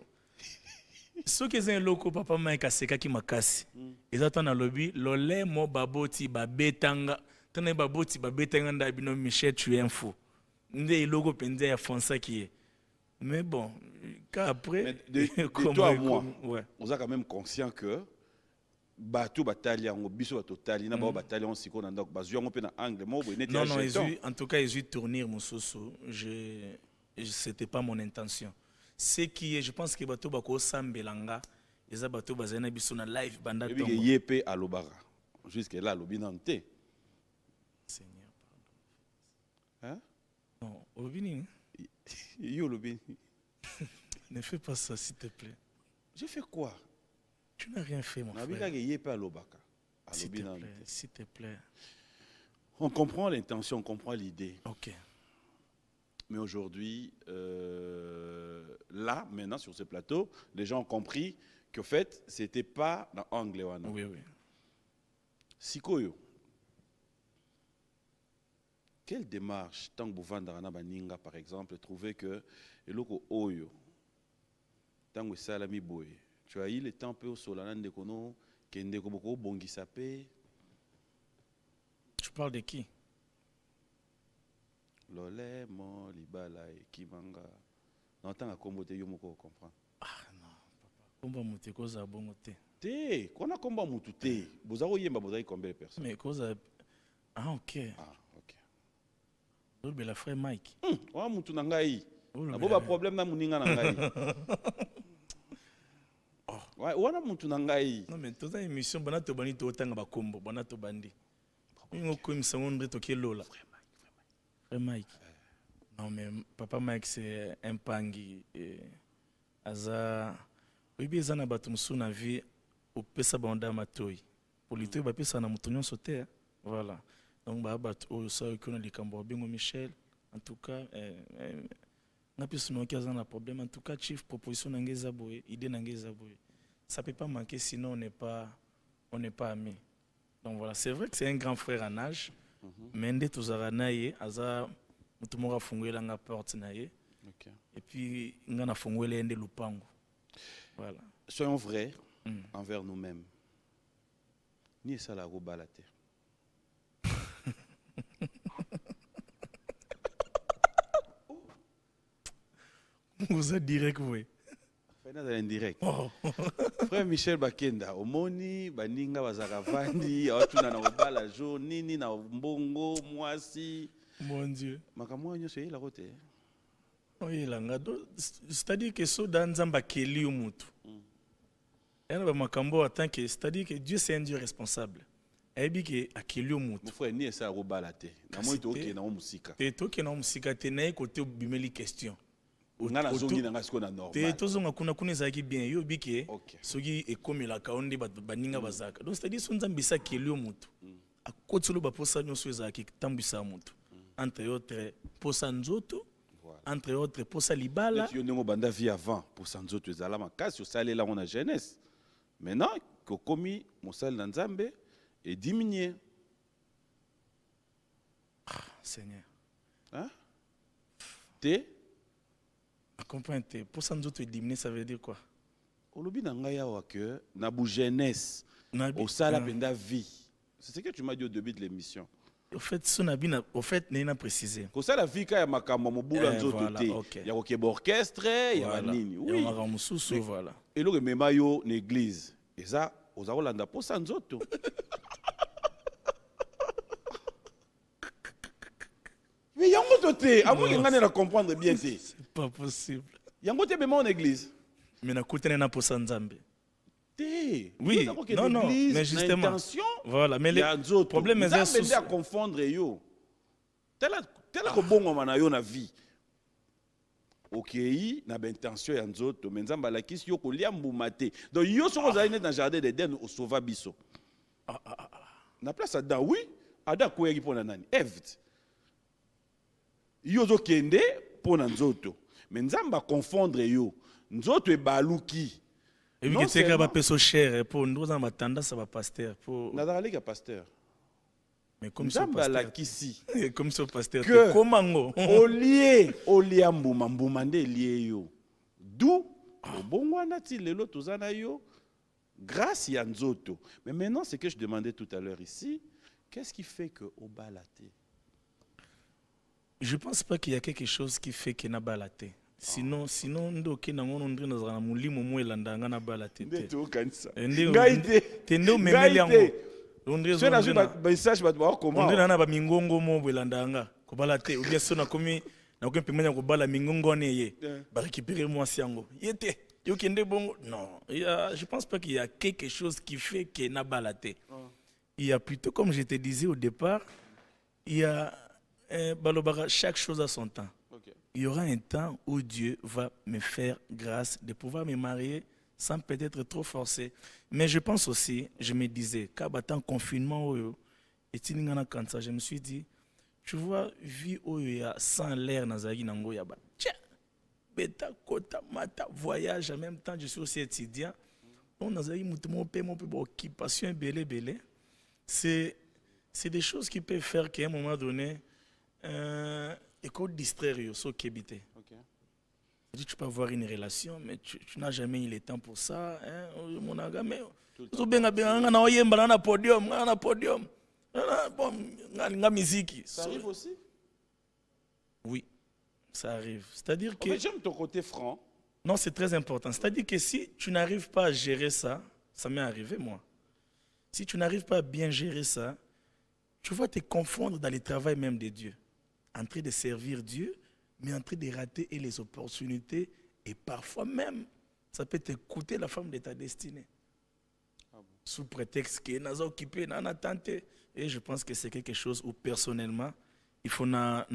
Ce qui est un loco papa Mike aseka ki makasi. Ezata na lobby lolemo baboti babetanga. Tane baboti babetanga nda bino Michel tu es un fou. Nde logo penze ya fonsa qui est. Mais bon, qu'après de toi à moi, ouais. On a quand même conscient que bateau bataille en biso batotali na ba bataille on siko na ndako bazu on pe na angle mo bo net. Non non, en tout cas ils ont tourner mon soso. C'était pas mon intention. Ce qui est, je pense que bateau bako sambelanga, les bateau bazana biso na live banda tombo. Et yépé à l'obara. Jusque là l'obinante. Seigneur pardon. Hein? Non, obini. Yo l'obini. Ne fais pas ça s'il te plaît. J'ai fait quoi? Tu n'as rien fait mon frère. Nabika yépé à l'obaka. S'il te plaît. On comprend l'intention, on comprend l'idée. OK. Mais aujourd'hui, là, maintenant, sur ce plateau, les gens ont compris qu'au fait, ce n'était pas dans l'angle. Oui, oui. Sikoyo, quelle démarche, tant que vous vendez dans Baninga, par exemple, trouver que le oyo, tant que salami boy, tu as eu le temps peu au solanan de kono, kende ko boko bongi sapé. Tu parles de qui? Lolemo, Libala et Kimanga. Non, tant à comboter, yo moko comprend. Ah non, papa. Combo muté koza bongo te. Te, qu'on a combo mututé. Bozaro yemba bozari combien de personnes? Mais koza. Ah ok. Ah ok. Lolbe la frère Mike. Wa mutu nangai. Na boba problème na muninga nangai. Ouais, wana mutu nangai. Non mais toute émission bana to bani to tanga ba combo, bana to bandi. Ngo ko imsango ndreto ke lola. Mike. Non, mais papa Mike, c'est un pangi. Aza. Oui, bien, ça n'a pas tout na vie. Au pesa banda matoi. Pour lui, tu vas pesa na moutonnion sauter. Voilà. Donc, bah, au ça, qu'on a les cambo bingo Michel. En tout cas, n'a plus son occasion un problème. En tout cas, chief, proposition n'angeza boy, idée n'angeza boy. Ça peut pas manquer, sinon on n'est pas amis. Donc voilà, c'est vrai que c'est un grand frère en âge. Mais ndé tozara naye aza mutu moko afungwela nga porte naye. OK. Et puis nga na fungwela ndé lupango. Voilà. Soyons vrais envers nous-mêmes. Ni ça la roba la terre. Vous êtes direct oui. Fena za indirect. Frère Michel Bakenda, omoni baninga bazaravandi, awatuna na obala jo nini na mbongo mwasi. Mon Dieu. Makamwa nyoso yela rote. Oui, c'est-à-dire que so dans nzamba keli umutu. Yana ba makambo atanke, c'est-à-dire que Dieu c'est un Dieu responsable. Ebi ke akeli umutu. Mon frère ni ça roba la te. Na moi to ke na musika. Te to ke na musika te na côté bimeli question. nga na zongi na nga siko na normal tozonga kuna ezalaki bien yo bike Ok. soki ekomelaka o nde bato baninga bazalaka donc c'est-à-dire so nzambe esakeli yo motu akoti oloba mposa nyonso ezalaki tambwisa motu entre autres mposa nzoto entre autres mposa libala yo ndenge obanda vie avant mposa nzoto ezala makasi osalelango na jeunesse maintenant kokomi mosali na nzambe ediminue Seigneur te comprends te mposa nzoto ediminé ça veut dire quoi olobi na ngai awa ke na bu jeunesse osala mpenza vie c'est ce que tu m'as dit au début de l'émission au fait so na bina au fait nena préciser kosala vie ka ya makambo mobulu ya nzoto te ya kokeba orchestre ya banini oui ya mosusu voilà eloko emema yo na église eza oza kolanda mposa nzoto mais yango to te amoki nga ne na comprendre bien te c'est pas possible yango te emema na église mais nakutana na mposa nzambe oui, non, mais justement, voilà, mais le problème est que à confondre yo. Tel que bon moment na yo na vie. Ok, na intention ya nzoto, mais nzamba la kisi yo ko liambuma te. Donc yo so ozali net dans jardin d'Éden au sauva biso. Na place Adam, oui, Adam ko yaki pona nani? Eve. Yo zo kende pona nzoto. Mais nzamba confondre yo. Nzoto e baluki. Et puis, c'est que tu es cher pour nous, on a tendance à pasteur. On a parlé qu'à pasteur. Mais comme ça, pasteur. Comme ça, pasteur. Comment au lié, au liambu, mambumande lié yo. D'où, au bon wanati, le lot, tozana yo, grâce à Nzoto. Mais maintenant, c'est que je demandais tout à l'heure ici, qu'est-ce qui fait que au balaté? Je ne pense pas qu'il y a quelque chose qui fait qu'il n'a balaté. Sinon ndo kina ngono ndina za mulimo mwelanda ngana bala tete ndeto kanisa ngaite tendo memeli yango ndre zo na message ba comment ndina na ba mingongo mo bwelanda nga ko bala te ou bien sona komi na ko pemenya ko bala mingongo ne ye ba récupérer moi siango yete yo kende bongo non je pense pas qu'il y a quelque chose qui fait que na bala te il y a plutôt comme je te disais au départ il y a balobara chaque chose à son temps. Il y aura un temps où Dieu va me faire grâce de pouvoir me marier sans peut-être trop forcer. Mais je pense aussi, je me disais, quand en confinement, je me suis dit, tu vois, vie où il y a sans l'air, tiens, bêta, kota, mata, voyage en même temps, je suis aussi étudiant. On a mon occupation belé. C'est des choses qui peuvent faire qu'à un moment donné, et qu'on distraire so kebité. Tu peux avoir une relation, mais tu n'as jamais eu le temps pour ça. Mon aga, mais tu na podium. Bon, musique. Ça arrive aussi. Oui, ça arrive. C'est-à-dire que. Mais j'aime ton côté franc. Non, c'est très important. C'est-à-dire que si tu n'arrives pas à gérer ça, ça m'est arrivé moi. Si tu n'arrives pas à bien gérer ça, tu vas te confondre dans le travail même de Dieu. En train de servir Dieu, mais en train de rater et les opportunités. Et parfois même, ça peut te coûter la femme de ta destinée. Ah bon. Sous prétexte qu'il n'a occupé, n'a tenté. Et je pense que c'est quelque chose où personnellement, il faut na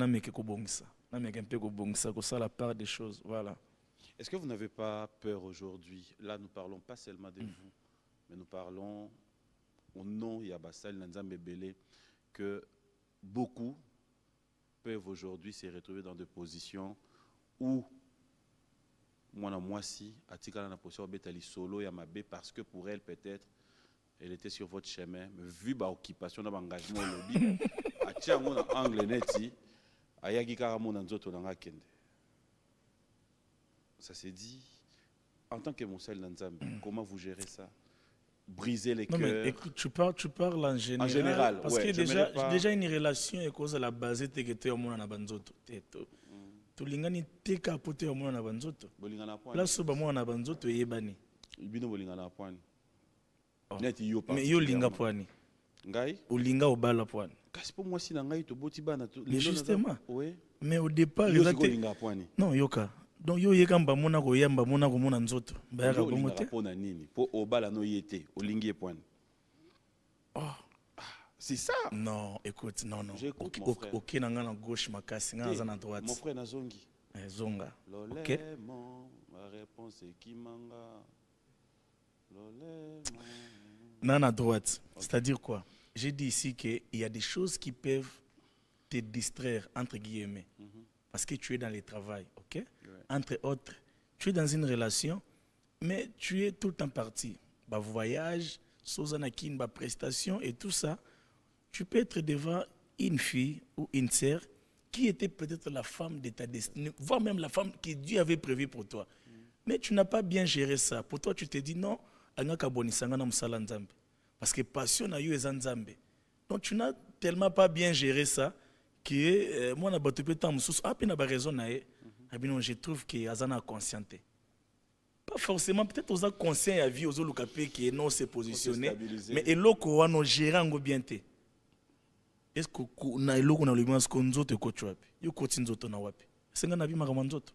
ça la part des choses. Voilà. Est-ce que vous n'avez pas peur aujourd'hui? Là, nous ne parlons pas seulement de vous, mais nous parlons au nom de Yabassal Nanzambe Belé, que beaucoup peuvent aujourd'hui se retrouver dans des positions où moi si atikala na position betali solo ya mabe parce que pour elle peut-être elle était sur votre chemin mais vu ba occupation na engagement lobby atia mon angle neti ayaki kaka mon nzoto na kende ça s'est dit en tant que Moussel Nanzambe comment vous gérez ça? Briser les cœurs. Mais écoute, tu parles en général. En général, parce que déjà une relation est cause la base de que au monde na banzoto. Tu lingani teka pote au monde na banzoto. Là so ba monde na banzoto yebani. Ibino bolingana poani. Neti yo pas. Mais yo linga poani. Ngai? O linga o bala poani. Kasi pour moi si na ngai to boti bana to. Mais justement. Oui. Mais au départ yo linga poani. Non, yoka. Donc yo yekamba mona ko yamba mona ko mona nzoto ba yaka bongo te pona nini po obala no yete olingi epwana c'est ça. Non écoute non OK na ngana gauche makasi ngana za na droite mon frère nazongi Zonga. Ok. Lolémon, la réponse est Kimanga. Lolémon. Non, à droite. C'est-à-dire quoi? J'ai dit ici qu'il y a des choses qui peuvent te distraire, entre guillemets, parce que tu es dans le travail, ok? Ouais. Entre autres, tu es dans une relation, mais tu es tout le temps parti. Bah, voyage, sozanakin, bah, prestation et tout ça. Tu peux être devant une fille ou une sœur qui était peut-être la femme de ta destinée, voire même la femme que Dieu avait prévue pour toi. Mais tu n'as pas bien géré ça. Pour toi, tu te dis non, parce que passion na yo est nzambe. Donc tu n'as tellement pas bien géré ça que moi na bato pe tam sous a pe na ba raison na e. Je trouve que azana conscienté. Pas forcément peut-être aux conscient à vie aux lukapé qui non se positionner mais eloko wano gérango bien té. Est-ce que na eloko na le mas ko nzoto ko chwapi. Yo ko tinzoto na wapi. Senga na bi makama nzoto.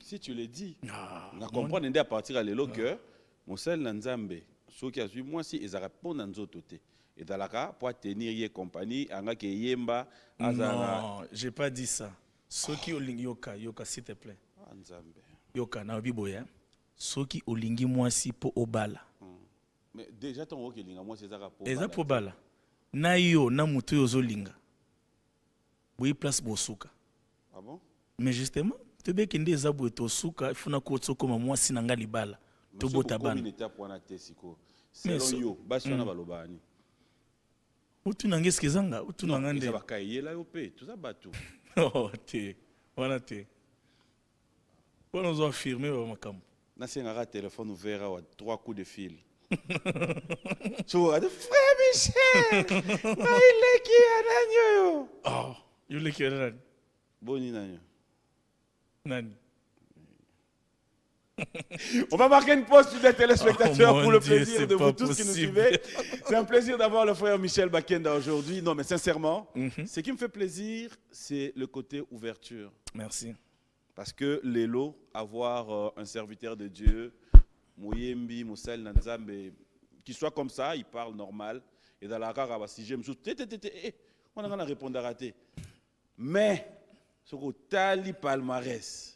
Si tu le dis, on comprend à partir à l'élo que mon seul Nzambe, ceux qui a suivi moi si ils répondent à nzoto té. Et dans la cas pour tenir y compagnie, anga ke yemba azara. Non, j'ai pas dit ça. Ceux qui olingi yoka s'il te plaît. Nzambe. Yoka na biboya. Ceux qui olingi moi si po obala. Mais déjà ton woke linga moi c'est ça pour. Eza po bala. Na yo na mutu yo zolinga. Oui place bosuka. Ah bon? Mais justement te be kende zabu to suka ifuna ko tsoko moi si nanga libala. To bota bana. Mais yo basi na balobani. Utu nangeske zanga, utu nangande. Ça va kaye là yo pe, tout ça batu. Oh te. Wana te. Pour nous affirmer au makam. Na senga téléphone ouvert à 3 coups de fil. So, frère Michel. Il est qui ananyo. Oh, il est qui ananyo. Boni nanyo. Nani. On va marquer une pause sur les téléspectateurs pour le plaisir de vous tous qui nous suivez. C'est un plaisir d'avoir le frère Michel Bakenda aujourd'hui. Non, mais sincèrement, ce qui me fait plaisir, c'est le côté ouverture. Merci. Parce que l'élo, avoir un serviteur de Dieu, Mouyembi, Moussel, Nanzambe, qui soit comme ça, il parle normal. Et dans la rare, si j'aime, on a répondu à rater. Mais, ce que tali palmarès.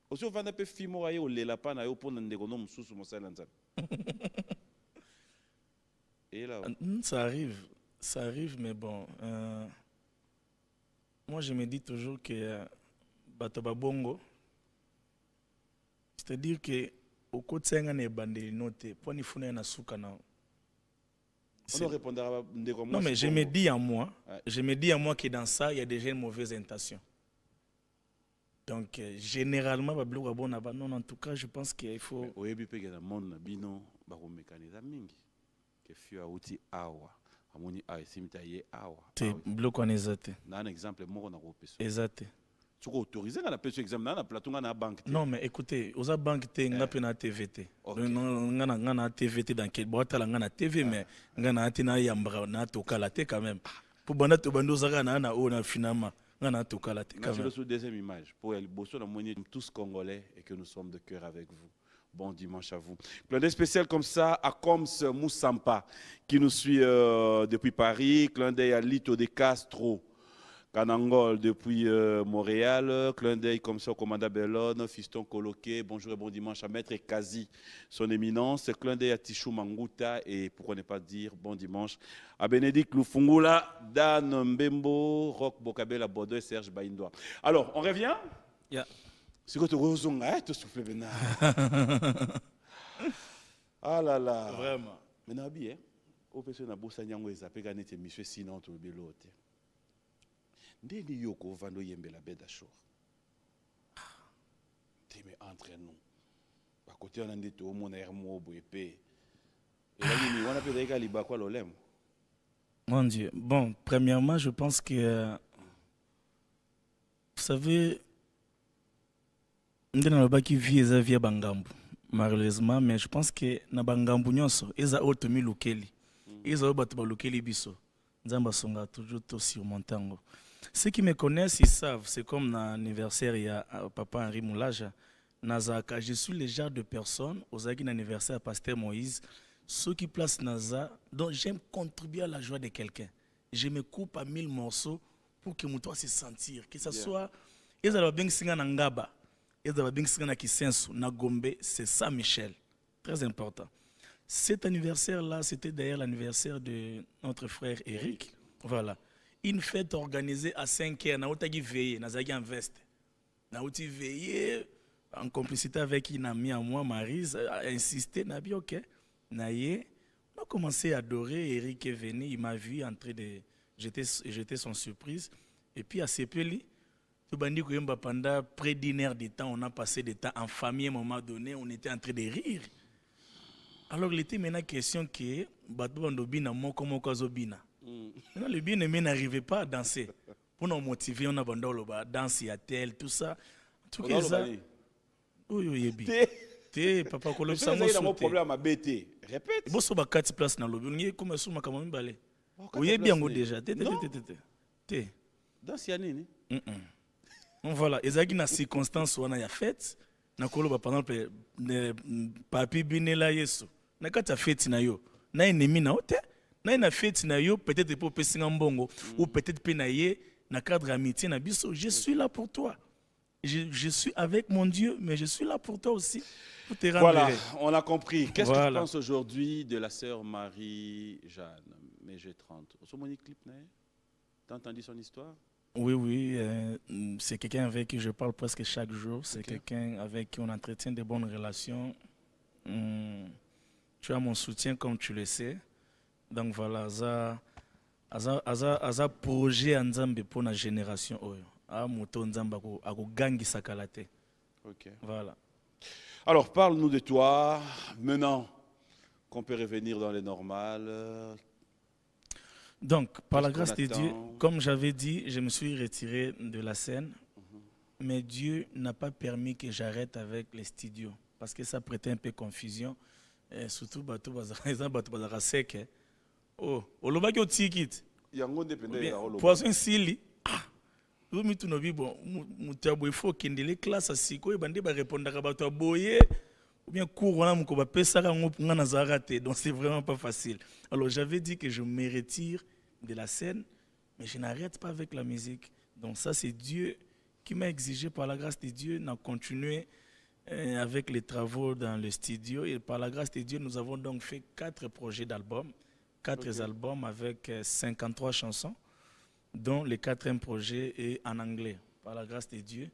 Aussi, on va un peu filmer au lélapa au pont de sous Moussel, Nanzambe. Et là. Ça arrive, mais bon. Moi, je me dis toujours que Batoba Bongo, c'est-à-dire que au côté de la bande noté, pour nous faire un souka na. Non, mais je me dis à moi, que dans ça, il y a déjà une mauvaise intention. Donc, généralement, non, en tout cas, je pense qu'il faut. Amoni a simitaye awa. Te bloqué en ezate. Na un exemple moko na kopesa. Ezate. Tu ko autoriser na pesa examen na plateau na banque. Non mais écoutez, oza banque te ngape na TVT. Ngana na TVT dans quel boîte la ngana TV mais ngana atina yambra na tokala te quand même. Pour banda to bando zaka na o na finalement ngana tokala te quand même. Sur deuxième image pour el bosso na moni tous congolais et que nous sommes de cœur avec vous. Bon dimanche à vous. Clin d'œil spécial comme ça à Coms Moussampa qui nous suit depuis Paris. Clin d'œil à Lito de Castro, Kanangol depuis Montréal. Clin d'œil comme ça au commandant Bellone, Fiston Coloqué. Bonjour et bon dimanche à Maître Kazi, son éminence. Clin d'œil à Tichou Manguta et pourquoi ne pas dire bon dimanche à Bénédicte Lufungula, Dan Mbembo, Rock Bokabela Bordeaux et Serge Baindoa. Alors, on revient? Yeah. C'est quoi tu as te souffler maintenant. Ah là là. Vraiment. Mais n'a bien. Au person na bossa nyango ezapé gane te monsieur sinon to belote. Ndeni yoko vando yembe la beda show. Te me entre nous. Ba côté on ande to mon air mo boepé. Et là ni on appelle eka liba kwa lolem. Mon Dieu. Bon, premièrement, je pense que vous savez qui vit via bangambu malheureusement mais je pense que na bangambu nyonso eza otomi lukeli eza bato ba lukeli biso nzamba songa toujours to surmontango. Ceux qui me connaissent ils savent, c'est comme dans l'anniversaire il y a papa Henri Moulaja nazaka, je suis le genre de personne aux anniversaire pasteur Moïse ceux qui placent naza donc j'aime contribuer à la joie de quelqu'un. je me coupe à 1000 morceaux pour que mon toit se sentir. Que ça soit, ils avaient bien singa na ngaba, ils avaient bien singa na kisensu, na gombe, c'est ça Michel. Très important. Cet anniversaire-là, c'était d'ailleurs l'anniversaire de notre frère Eric. Voilà. Une fête organisée à 5h, na otagi veillé, na zagi en veste. Na oti veillé en complicité avec une amie à moi, Maryse, a insisté, na bien ok. Na yé, on a commencé à adorer. Eric est venu, il m'a vu en train de jeter son surprise. Et puis à Sepeli, pendant près d'une heure de temps, on a passé des temps en famille à un moment donné, on était en train de rire. Alors il était maintenant question que Batouandobina, Mokomokazobina. Le bien-aimé n'arrivait pas à danser. Pour nous motiver, on a abandonné le danser à tel, tout ça. Tout ça. Oui, oui, oui. Papa, quand il y a un problème à BT. Répète. Si vous avez 4 places dans le lobby, vous avez comme un balai. Vous avez bien déjà. Dans ce année. Voilà. Et ça, il y a une circonstance où on a fait. Par exemple, papi binela yesu. Na kata fête na yo. Na ennemi na ote. Na na fête na yo peut-être pour pesinga mbongo ou peut-être pe na ye na cadre amitié na biso. Je suis là pour toi. Je suis avec mon Dieu, mais je suis là pour toi aussi. Pour te rendre voilà, on a compris. Qu'est-ce que tu penses aujourd'hui de la sœur Marie-Jeanne, mais j'ai 30. Tu as entendu son histoire? Oui, oui. C'est quelqu'un avec qui je parle presque chaque jour. C'est quelqu'un avec qui on entretient de bonnes relations. Tu as mon soutien, comme tu le sais. Donc voilà, ça projet Nzambe pour la génération. Ok. Voilà. Alors, parle-nous de toi, maintenant qu'on peut revenir dans les normales. Donc, par la grâce de Dieu, comme j'avais dit, je me suis retiré de la scène, mais Dieu n'a pas permis que j'arrête avec les studios, parce que ça prêtait un peu confusion, et surtout, oh, olobaki otikit. Poisson sili. Nous mitunobi bon, mutabo il faut qu'il les classes asiko et bande ba répondre à bato boye ou bien cours on a muko ba pesa ka ngopuna na zarate, donc c'est vraiment pas facile. Alors j'avais dit que je me retire de la scène, mais je n'arrête pas avec la musique. Donc ça c'est Dieu qui m'a exigé, par la grâce de Dieu, de continuer avec les travaux dans le studio, et par la grâce de Dieu nous avons donc fait 4 projets d'albums, 4 albums avec 53 chansons, dont le 4e projet est en anglais, par la grâce de Dieu.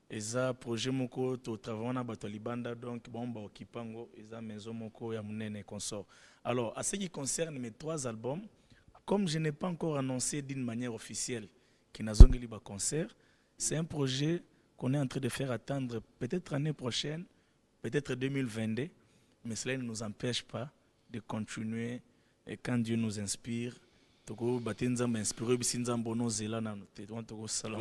Et ça, projet moko to travaux na bato libanda, donc bon ba okipango, et ça maison moko ya munene consort. Alors, à ce qui concerne mes 3 albums, comme je n'ai pas encore annoncé d'une manière officielle qu'il n'a zongeli ba concert, c'est un projet qu'on est en train de faire attendre peut-être l'année prochaine, peut-être 2022, mais cela ne nous empêche pas de continuer, et quand Dieu nous inspire. Alors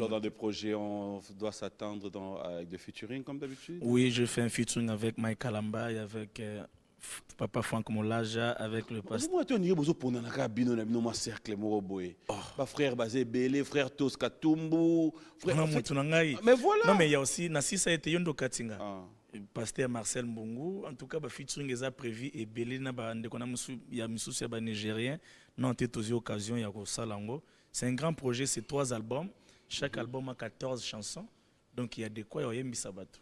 dans des projets, on doit s'attendre avec des featuring comme d'habitude? Oui, je fais un featuring avec Mike Kalamba et avec Papa Franck Molaja, avec le pasteur. Frère Bazé Belé, frère Tosca Tumbu, frère... Mais voilà. Non, mais il y a aussi Nassisa et Yondo Katinga. Pasteur Marcel Mbungu, en tout cas, le featuring est prévu et Belé, il y a un Nigérien. Non, c'est occasion, il y a Salango. C'est un grand projet, c'est 3 albums. Chaque album a 14 chansons. Donc il y a de quoi il y a Misabato.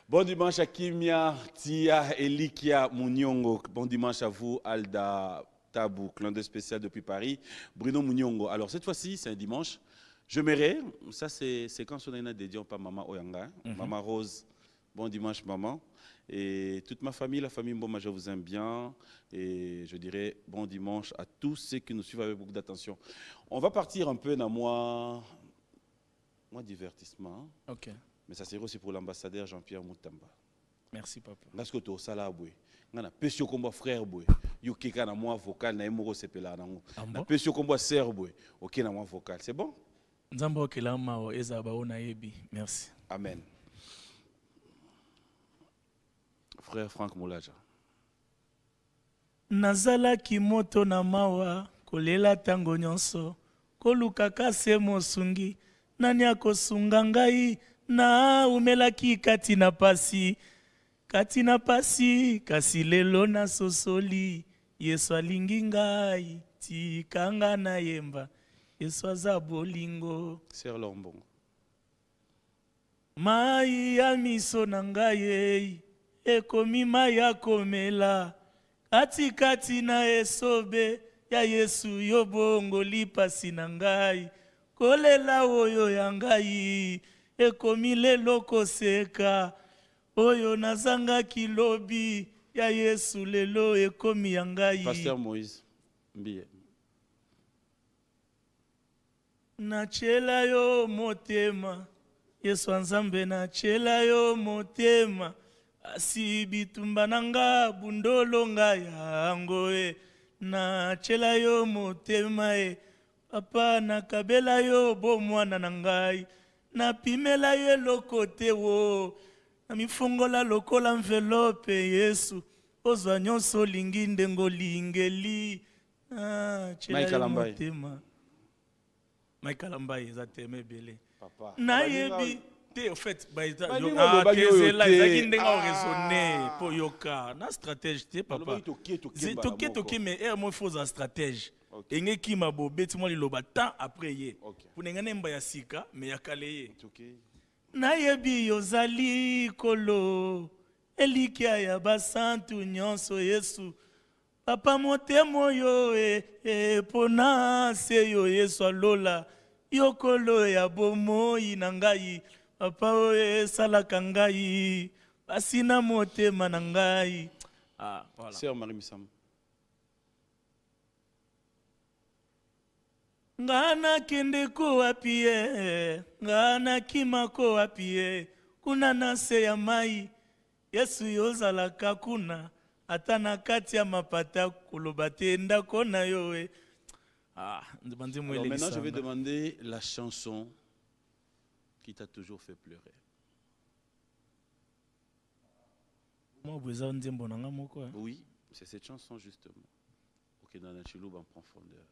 Bon dimanche à Kimia, Tia, Elikia, Mouniongou. Bon dimanche à vous, Alda Tabou, clin d'œil spécial depuis Paris. Bruno Mouniongou. Alors cette fois-ci, c'est un dimanche. Je m'aimerais, ça c'est quand on a dédié par Maman Oyanga, Maman Rose. Bon dimanche, maman. Et toute ma famille, la famille Mboma, je vous aime bien. Et je dirais bon dimanche à tous ceux qui nous suivent avec beaucoup d'attention. On va partir un peu dans moi divertissement. Ok. Mais ça serait aussi pour l'ambassadeur Jean-Pierre Moutamba. Merci, papa. Parce que tu as ça boué. On a péché comme frère boué. You qui na moi vocal na emoro sepela na ngo. Na péché comme sœur boué. OK na moi vocal. C'est bon? Nzambo kelama o ezaba ona yebi. Merci. Amen. Frère Franck Molaja. Nazalaki moto na mawa kolela tango nyonso koluka kase mosungi nani akosunga ngai na umelaki kati na pasi kasi lelo na sosoli Yesu alingi ngai tikanga na yemba Yesu aza bolingo Sœur Lombongo. mai ya miso na ngai ekomi mai ya komela katikati na esobe ya Yesu yo bongo lipasi na ngai kolela oyo ya ngai ekomi lelo koseka oyo nazanga kilobi ya Yesu lelo ekomi ya ngai. Pasteur Moïse Mbiye. Nachela yo motema Yesu Nzambe nachela yo motema asi bitumba nanga bundolo nga yango nachela yo motema papa nakabela yo bo mwana na ngai napimela ye lokote wo na mifungola lokola envelope Yesu ozwa nyonso lingi ndengo lingeli nachela yo motema Michael Ambaye ezateme bele Papa na yebi te au fait kezela ezaki ndenge raisonner po yoka na stratège te papa toke mais moi faut za stratège engeki mabobeti moi liloba temps après ye pour nengane mba ya sika mais ya kale ye na yebi yozali kolo elikia ya basantu nyonso Yesu papa motemo yo pona se yo Yesu alola yokolo ya bomoi na ngai papa oye salaka ngai basina motema na ngai. Voilà. Sœur Marie Missam. Ngana kende ko wapi ngana kima ko wapi kuna nase ya mai Yesu yozalaka kuna atana kati ya mapata koloba te ndako na yo Alors maintenant je vais demander la chanson qui t'a toujours fait pleurer. Oui, c'est cette chanson justement. Ok, dans la chiloube en profondeur.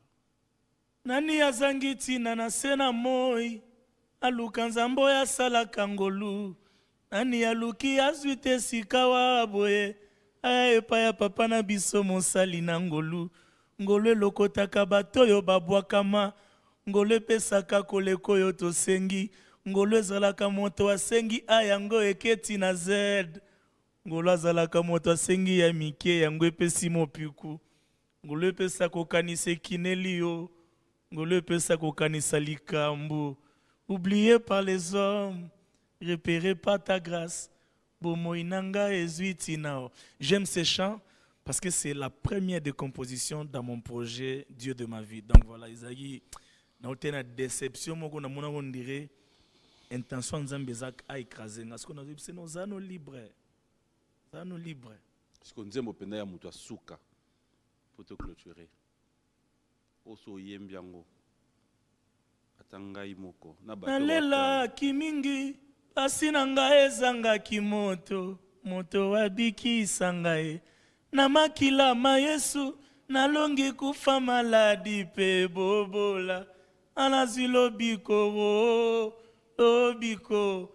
Nani azangiti na sena moi aluka nzambo ya sala kangolu nani aluki azwite sikawa boye epa ya papa na biso mosali na ngolu ngolu elokotaka bato oyo babwakama ngolu epesaka koleko oyo tosengi ngolu ezalaka moto asengi a yango eketi na z ngolu azalaka moto asengi ya mike yango epesi mopiku ngolu epesa kokanisa ekineli yo ngolu epesa kokanisa likambo oublié par les hommes repéré par ta grâce. J'aime ces chants parce que c'est la première décomposition dans mon projet Dieu de ma vie. Donc voilà, Isaïe, na une déception, on dirait intention Nzambezak a écrasé. Parce qu'on a dit c'est nos anneaux libres. Anneaux libres. Parce qu'on dit que ya muto suka pour te clôturer. Oso yembiango. Atangai moko. Nalela kimingi. Asina ngai ezangaki moto moto wabikisa ngai na makila ma Yesu nalongi kufa maladi pe bobola anazilo biko obiko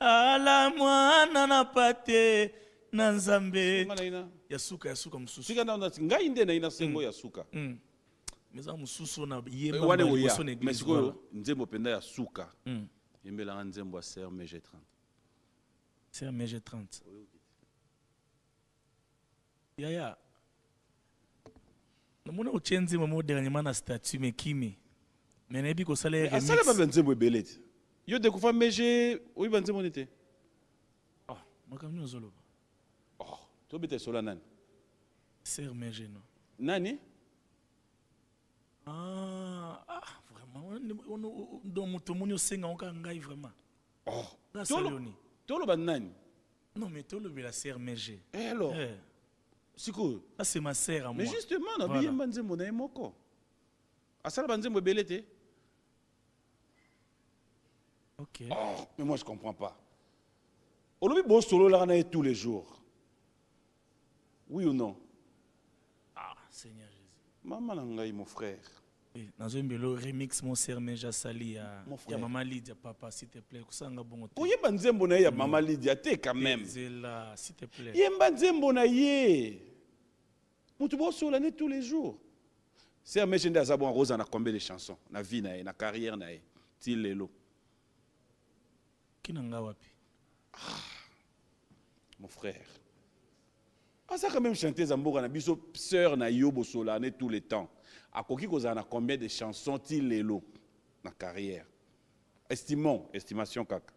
ala mwana na pate na Nzambe yasuka msusu sika na ngai nde na ina sengo yasuka meza msusu na yemba na sonne mais siko nzembo penda yasuka Yembela nzembo Sœur Mege 30. Sœur Mege 30. Yaya. Namuna uchenzi mamo dernièrement na statut mekimi. Mais nebi ko sala remix. Sala ba nzembo belete. Yo de kufa Mege, oui ba nzembo nete. Makamni ozolo. To bete sola nani? Sœur Mege no. Nani? Vraiment dans motomoni osenga oka ngai vraiment tolo ba nani non mais tolo la sœur Mege alors siko ça c'est ma sœur à moi mais justement na biyemba nzembo na moko asala ba nzembo belete ok mais moi je comprends pas olobi bo solo la na tous les jours oui ou non Seigneur Jésus maman ngai mon frère. Dans un bélo remix mon sœur Meja Sali ya Maman Lydia papa s'il te plaît kusanga bongo te. Oyeba nzembo na ya Maman Lydia te quand même. Zela s'il te plaît. Yemba nzembo na ye. Mutu bo sola ne tous les jours. C'est mais j'ai Azabo en rose on a combien de chansons na vie na carrière na til lelo. Kinanga wapi? Mon frère. Ah ça quand même chanter Zamboura na biso sœur na yo bosolane tous les temps. A koki kozana combien de chansons til lelo na carrière? Estimation kaka.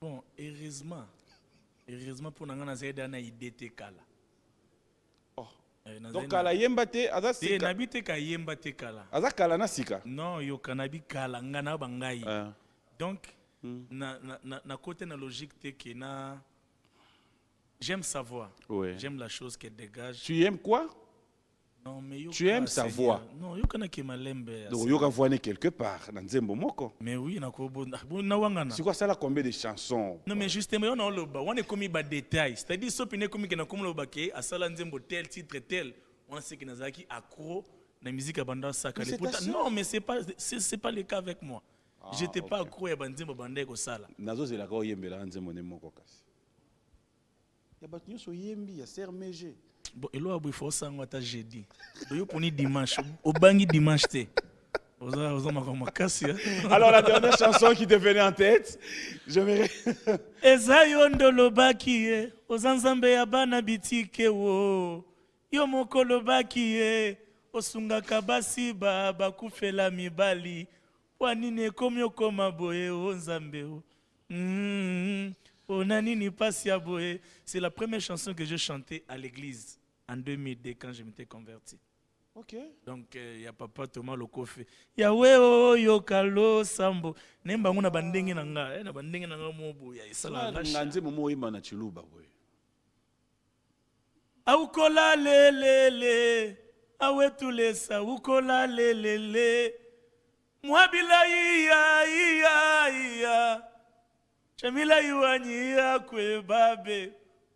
Bon, heureusement pour nous, on a une idée de kala. Oh. Donc kala yemba te aza sika. Te nabite ka yemba te kala. Aza kala na sika. Non, yo kanabi kala ngana bangai. Donc na côté na logique te que na j'aime sa voix. Ouais. J'aime la chose qu'elle dégage. Tu aimes quoi? Non, mais tu aimes sa voix. Non, yo kana ke malembe. Donc yo ka voix quelque part dans nzembo moko. Mais oui, na ko na wangana. C'est quoi ça là combien de chansons? Non mais justement on a le ba, on est commis ba détails. C'est-à-dire so pine commis que na comme le ba ke asala nzembo tel titre tel, on sait que nazaki accro na musique abanda saka. Non, mais c'est pas le cas avec moi. J'étais pas accro ya banzembo banda ko sala. Nazo zela ko yembela nzembo ne moko kasi. Ya batunyo so yembi ya sermeje. Bon, et là, il faut ça, on t'a jeudi. Donc, pour dimanche, au bangi dimanche, alors, la dernière chanson qui te venait en tête, je verrai. Ezayondo lobaki, ozanzambe ya bana bitike wo. Yo moko lobaki, osungaka basi bakufela mibali. Wanine komi okoma boye onzambe o. C'est la première chanson que j'ai chantée à l'église en 2002 quand je m'étais converti. Ok. Donc il y a papa Thomas Lokofe. Yahweh o yokalo sambo. Nemba nguna bandenge nanga, na bandenge nanga mobo ya isala ngasha. Nganze momo ima na chiluba boy. Aukola lelele, awetulesa ukola lelele. Mwabila iya. Chamila yuanyi ya kwe babe.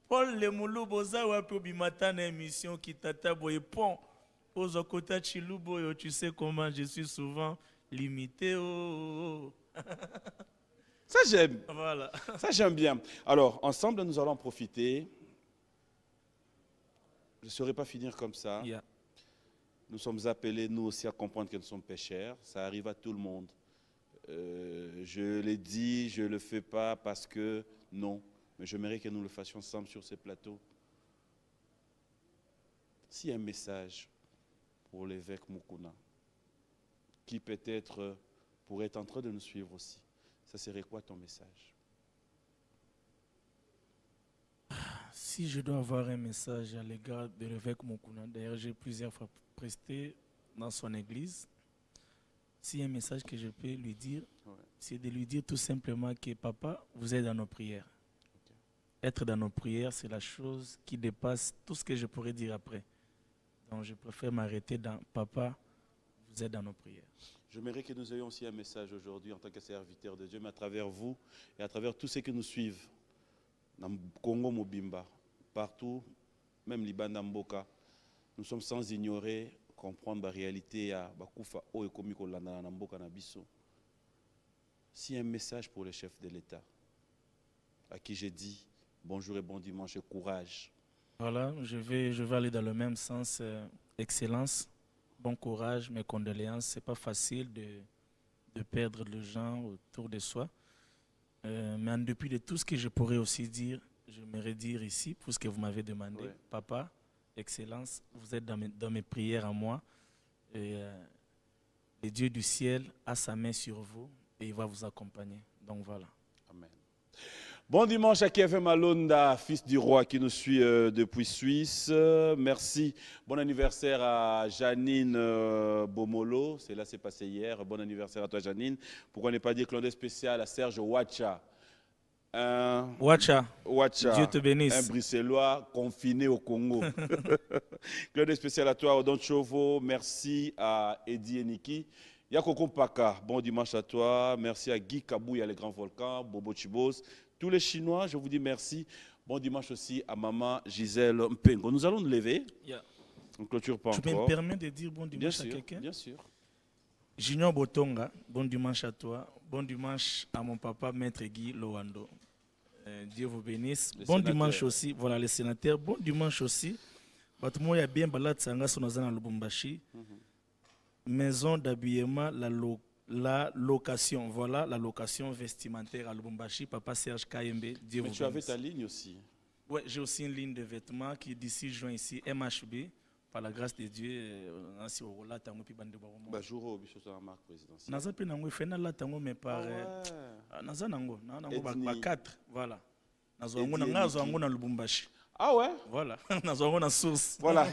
Paul le mulubo za wapi bimatana émission qui tata boye pont. Aux okota chilubo yo, tu sais comment je suis souvent limité. Oh. Ça j'aime. Voilà. Ça j'aime bien. Alors, ensemble nous allons profiter. Je ne saurais pas finir comme ça. Yeah. Nous sommes appelés nous aussi à comprendre que nous sommes pécheurs. Ça arrive à tout le monde. Je l'ai dit, je ne le fais pas parce que non, mais j'aimerais que nous le fassions ensemble sur ces plateaux. S'il y a un message pour l'évêque Mukuna, qui peut-être pourrait être en train de nous suivre aussi, ça serait quoi ton message? Si je dois avoir un message à l'égard de l'évêque Mukuna, d'ailleurs j'ai plusieurs fois presté dans son église. S'il y a un message que je peux lui dire, c'est de lui dire tout simplement que papa, vous êtes dans nos prières. Okay. Être dans nos prières, c'est la chose qui dépasse tout ce que je pourrais dire après. Donc je préfère m'arrêter dans papa, vous êtes dans nos prières. J'aimerais que nous ayons aussi un message aujourd'hui en tant que serviteur de Dieu, mais à travers vous et à travers tous ceux qui nous suivent, dans Congo Mobimba, partout, même Liban Mboka, nous sommes sans ignorer comprendre la réalité à Bakufa o ekomiko landa na mboka na biso. S'il y a un message pour le chef de l'État, à qui j'ai dit bonjour et bon dimanche et courage. Voilà, je vais aller dans le même sens. Excellence, bon courage, mes condoléances. C'est pas facile de perdre les gens autour de soi. Mais en dépit de tout ce que je pourrais aussi dire, j'aimerais dire ici, pour ce que vous m'avez demandé, ouais. Papa, Excellence, vous êtes dans mes prières à moi. Et, le Dieu du ciel a sa main sur vous et il va vous accompagner. Donc voilà. Amen. Bon dimanche à Kevin Malonda, fils du roi qui nous suit depuis Suisse. Merci. Bon anniversaire à Janine Bomolo. C'est là, c'est passé hier. Bon anniversaire à toi, Janine. Pourquoi ne pas dire clin d'œil spécial à Serge Wacha? Wacha. Dieu te bénisse. Un Bruxellois confiné au Congo. Clin d'œil spécial à toi, Odon Chovo. Merci à Eddie Eniki. Yakoko Paka, bon dimanche à toi. Merci à Guy Kabouya, les grands volcans, Bobo Chibos. Tous les Chinois, je vous dis merci. Bon dimanche aussi à maman Gisèle Mpengo. Nous allons nous lever. Yeah. On ne clôture pas encore. Tu me permets de dire bon dimanche à quelqu'un? Bien sûr. Junior Botonga, bon dimanche à toi. Bon dimanche à mon papa, Maître Guy Lowando. Dieu vous bénisse. Bon dimanche aussi, voilà les sénateurs. Bon dimanche aussi Batumo ya bien balat sanga sonazana Lubumbashi. Maison d'habillement, la location. Voilà, la location vestimentaire à Lubumbashi. Papa Serge Kayembe. Dieu Mais tu avais ta ligne aussi. Oui, j'ai aussi une ligne de vêtements qui d'ici juin ici, MHB. Par la grâce de Dieu, ainsi au là tango pi bande ba mo. Ba jour au biso na marque présidentielle. Naza pe nango fena la tango mais par naza nango, nango ba 4, voilà. Nazo ngo na ngazo ngo na Lubumbashi. Ah ouais? Voilà, nazo ngo na source. Voilà.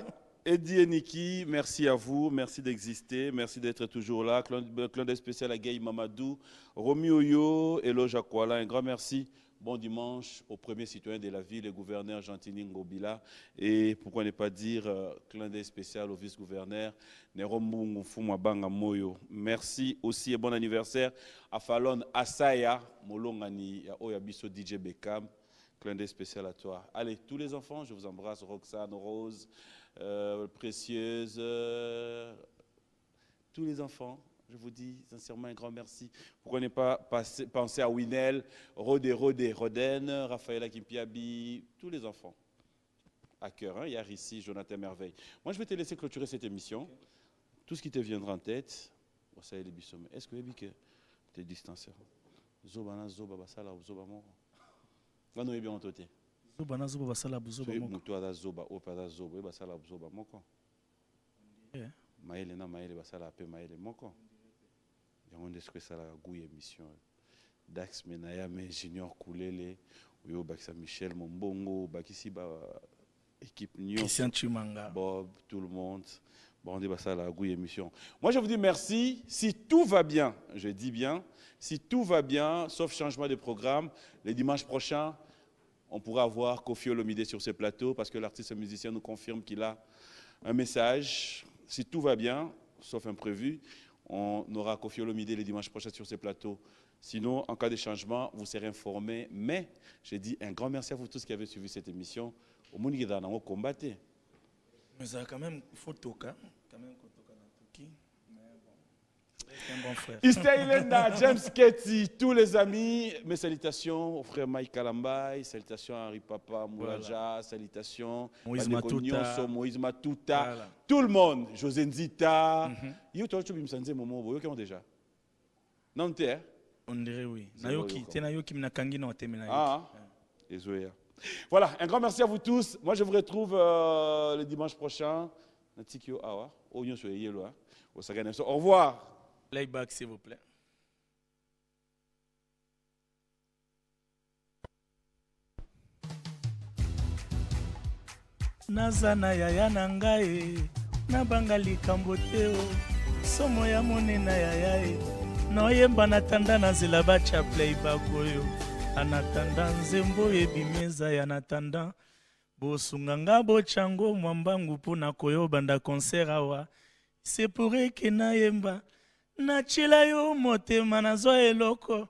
Eddie et Niki, merci à vous, merci d'exister, merci d'être toujours là. Clin d'œil spécial à Gaï Mamadou, Romy Oyo, Eloge Akwala, un grand merci. Bon dimanche aux premiers citoyens de la ville, le gouverneur Gentini Ngobila. Et pourquoi ne pas dire clin d'œil spécial au vice-gouverneur Nerombu Ngufumabanga Moyo. Merci aussi et bon anniversaire à Falon Asaya, Molongani, Oyabiso DJ Beckham. Clin d'œil spécial à toi. Allez, tous les enfants, je vous embrasse. Roxane, Rose, Précieuse, tous les enfants. Je vous dis sincèrement un grand merci. Pourquoi ne pas penser à Winel, Roden, Raphaël Akimpiabi, tous les enfants. À cœur, hein? Hier ici, Jonathan Merveille. Moi, je vais te laisser clôturer cette émission. Tout ce qui te viendra en tête, ça y est, les bissommes. Est-ce que tu es distancé? Zobana, Zoba, Basala, Zoba, Moro. Quand nous est bien en toté. Zobana, Zoba, Basala, Zoba, Moko. Moutoua, Zoba, Opada, Zoba, Basala, Zoba, Moko. Maëlle, na Maëlle, Basala, Pe, Maëlle, Moko. On est ça la goût émission Dax Menaya mais Junior Koulele Oyo Bakisa Michel Mombongo Bakisi ba équipe Nyon Christian Chimanga Bob tout le monde bon on dit ça la goût émission. Moi je vous dis merci si tout va bien, je dis bien si tout va bien sauf changement de programme le dimanche prochain on pourra avoir Kofi Olomide sur ce plateau parce que l'artiste musicien nous confirme qu'il a un message si tout va bien sauf imprévu. On aura Kofi Olomide le dimanche prochain sur ce plateau. Sinon, en cas de changement, vous serez informés. Mais, je dis un grand merci à vous tous qui avez suivi cette émission. Au monde qui est dans le combat. Mais ça quand même, il faut toquer. Quand même, c'est un bon frère. Istaïlenda, James Ketty, tous les amis, mes salutations au frère Mike Kalambay, salutations à Henri Papa, Moulaja, voilà. Salutations Moïse Matuta, Moïse Matuta, voilà. Tout le monde, José Nzita. Yo toi tu bimsanze momo boyo comment déjà? Non t'es? On dirait oui. Nayoki, t'es nayoki mnakangi na oteme nayoki. Ah. Désolé. Voilà, un grand merci à vous tous. Moi je vous retrouve le dimanche prochain. Natikio awa, onyo so yelo ha. Au revoir. Playback, s'il vous plaît. Nazana yaya nangae, nabanga likambo teo, somo ya monena yayae, noyemba natanda nazela bacha playback oyo, anatanda nzembo ebimeza ya natanda, bosunganga bochango mwambangu pona koyoba nda concert awa, c'est pourrait que nayemba, nachila yo motema nazwa eloko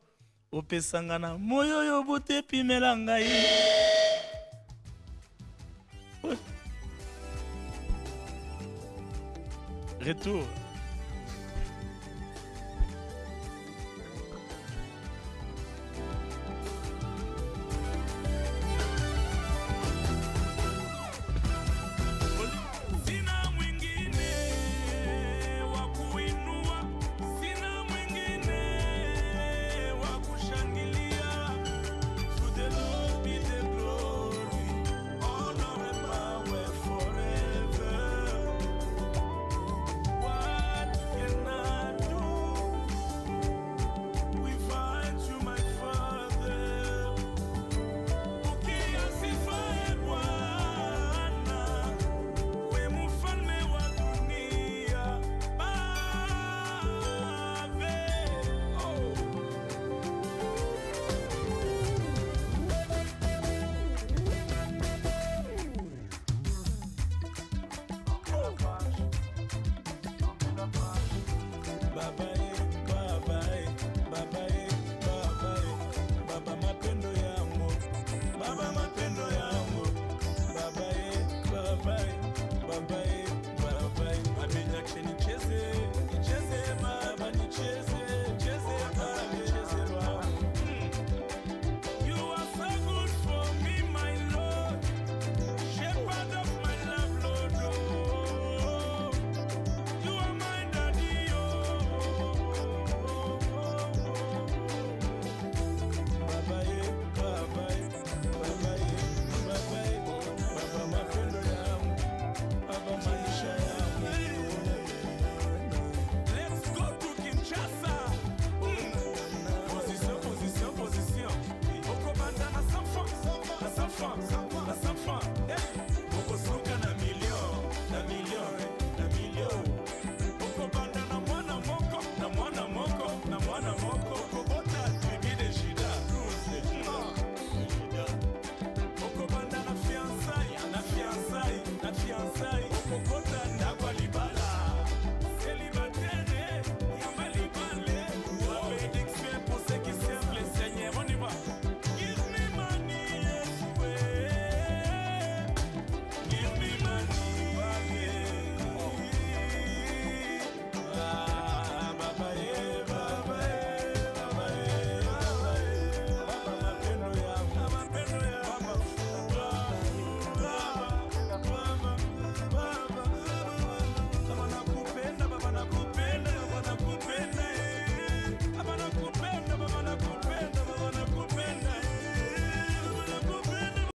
opesanga na moyo yo bote pimela ngai retour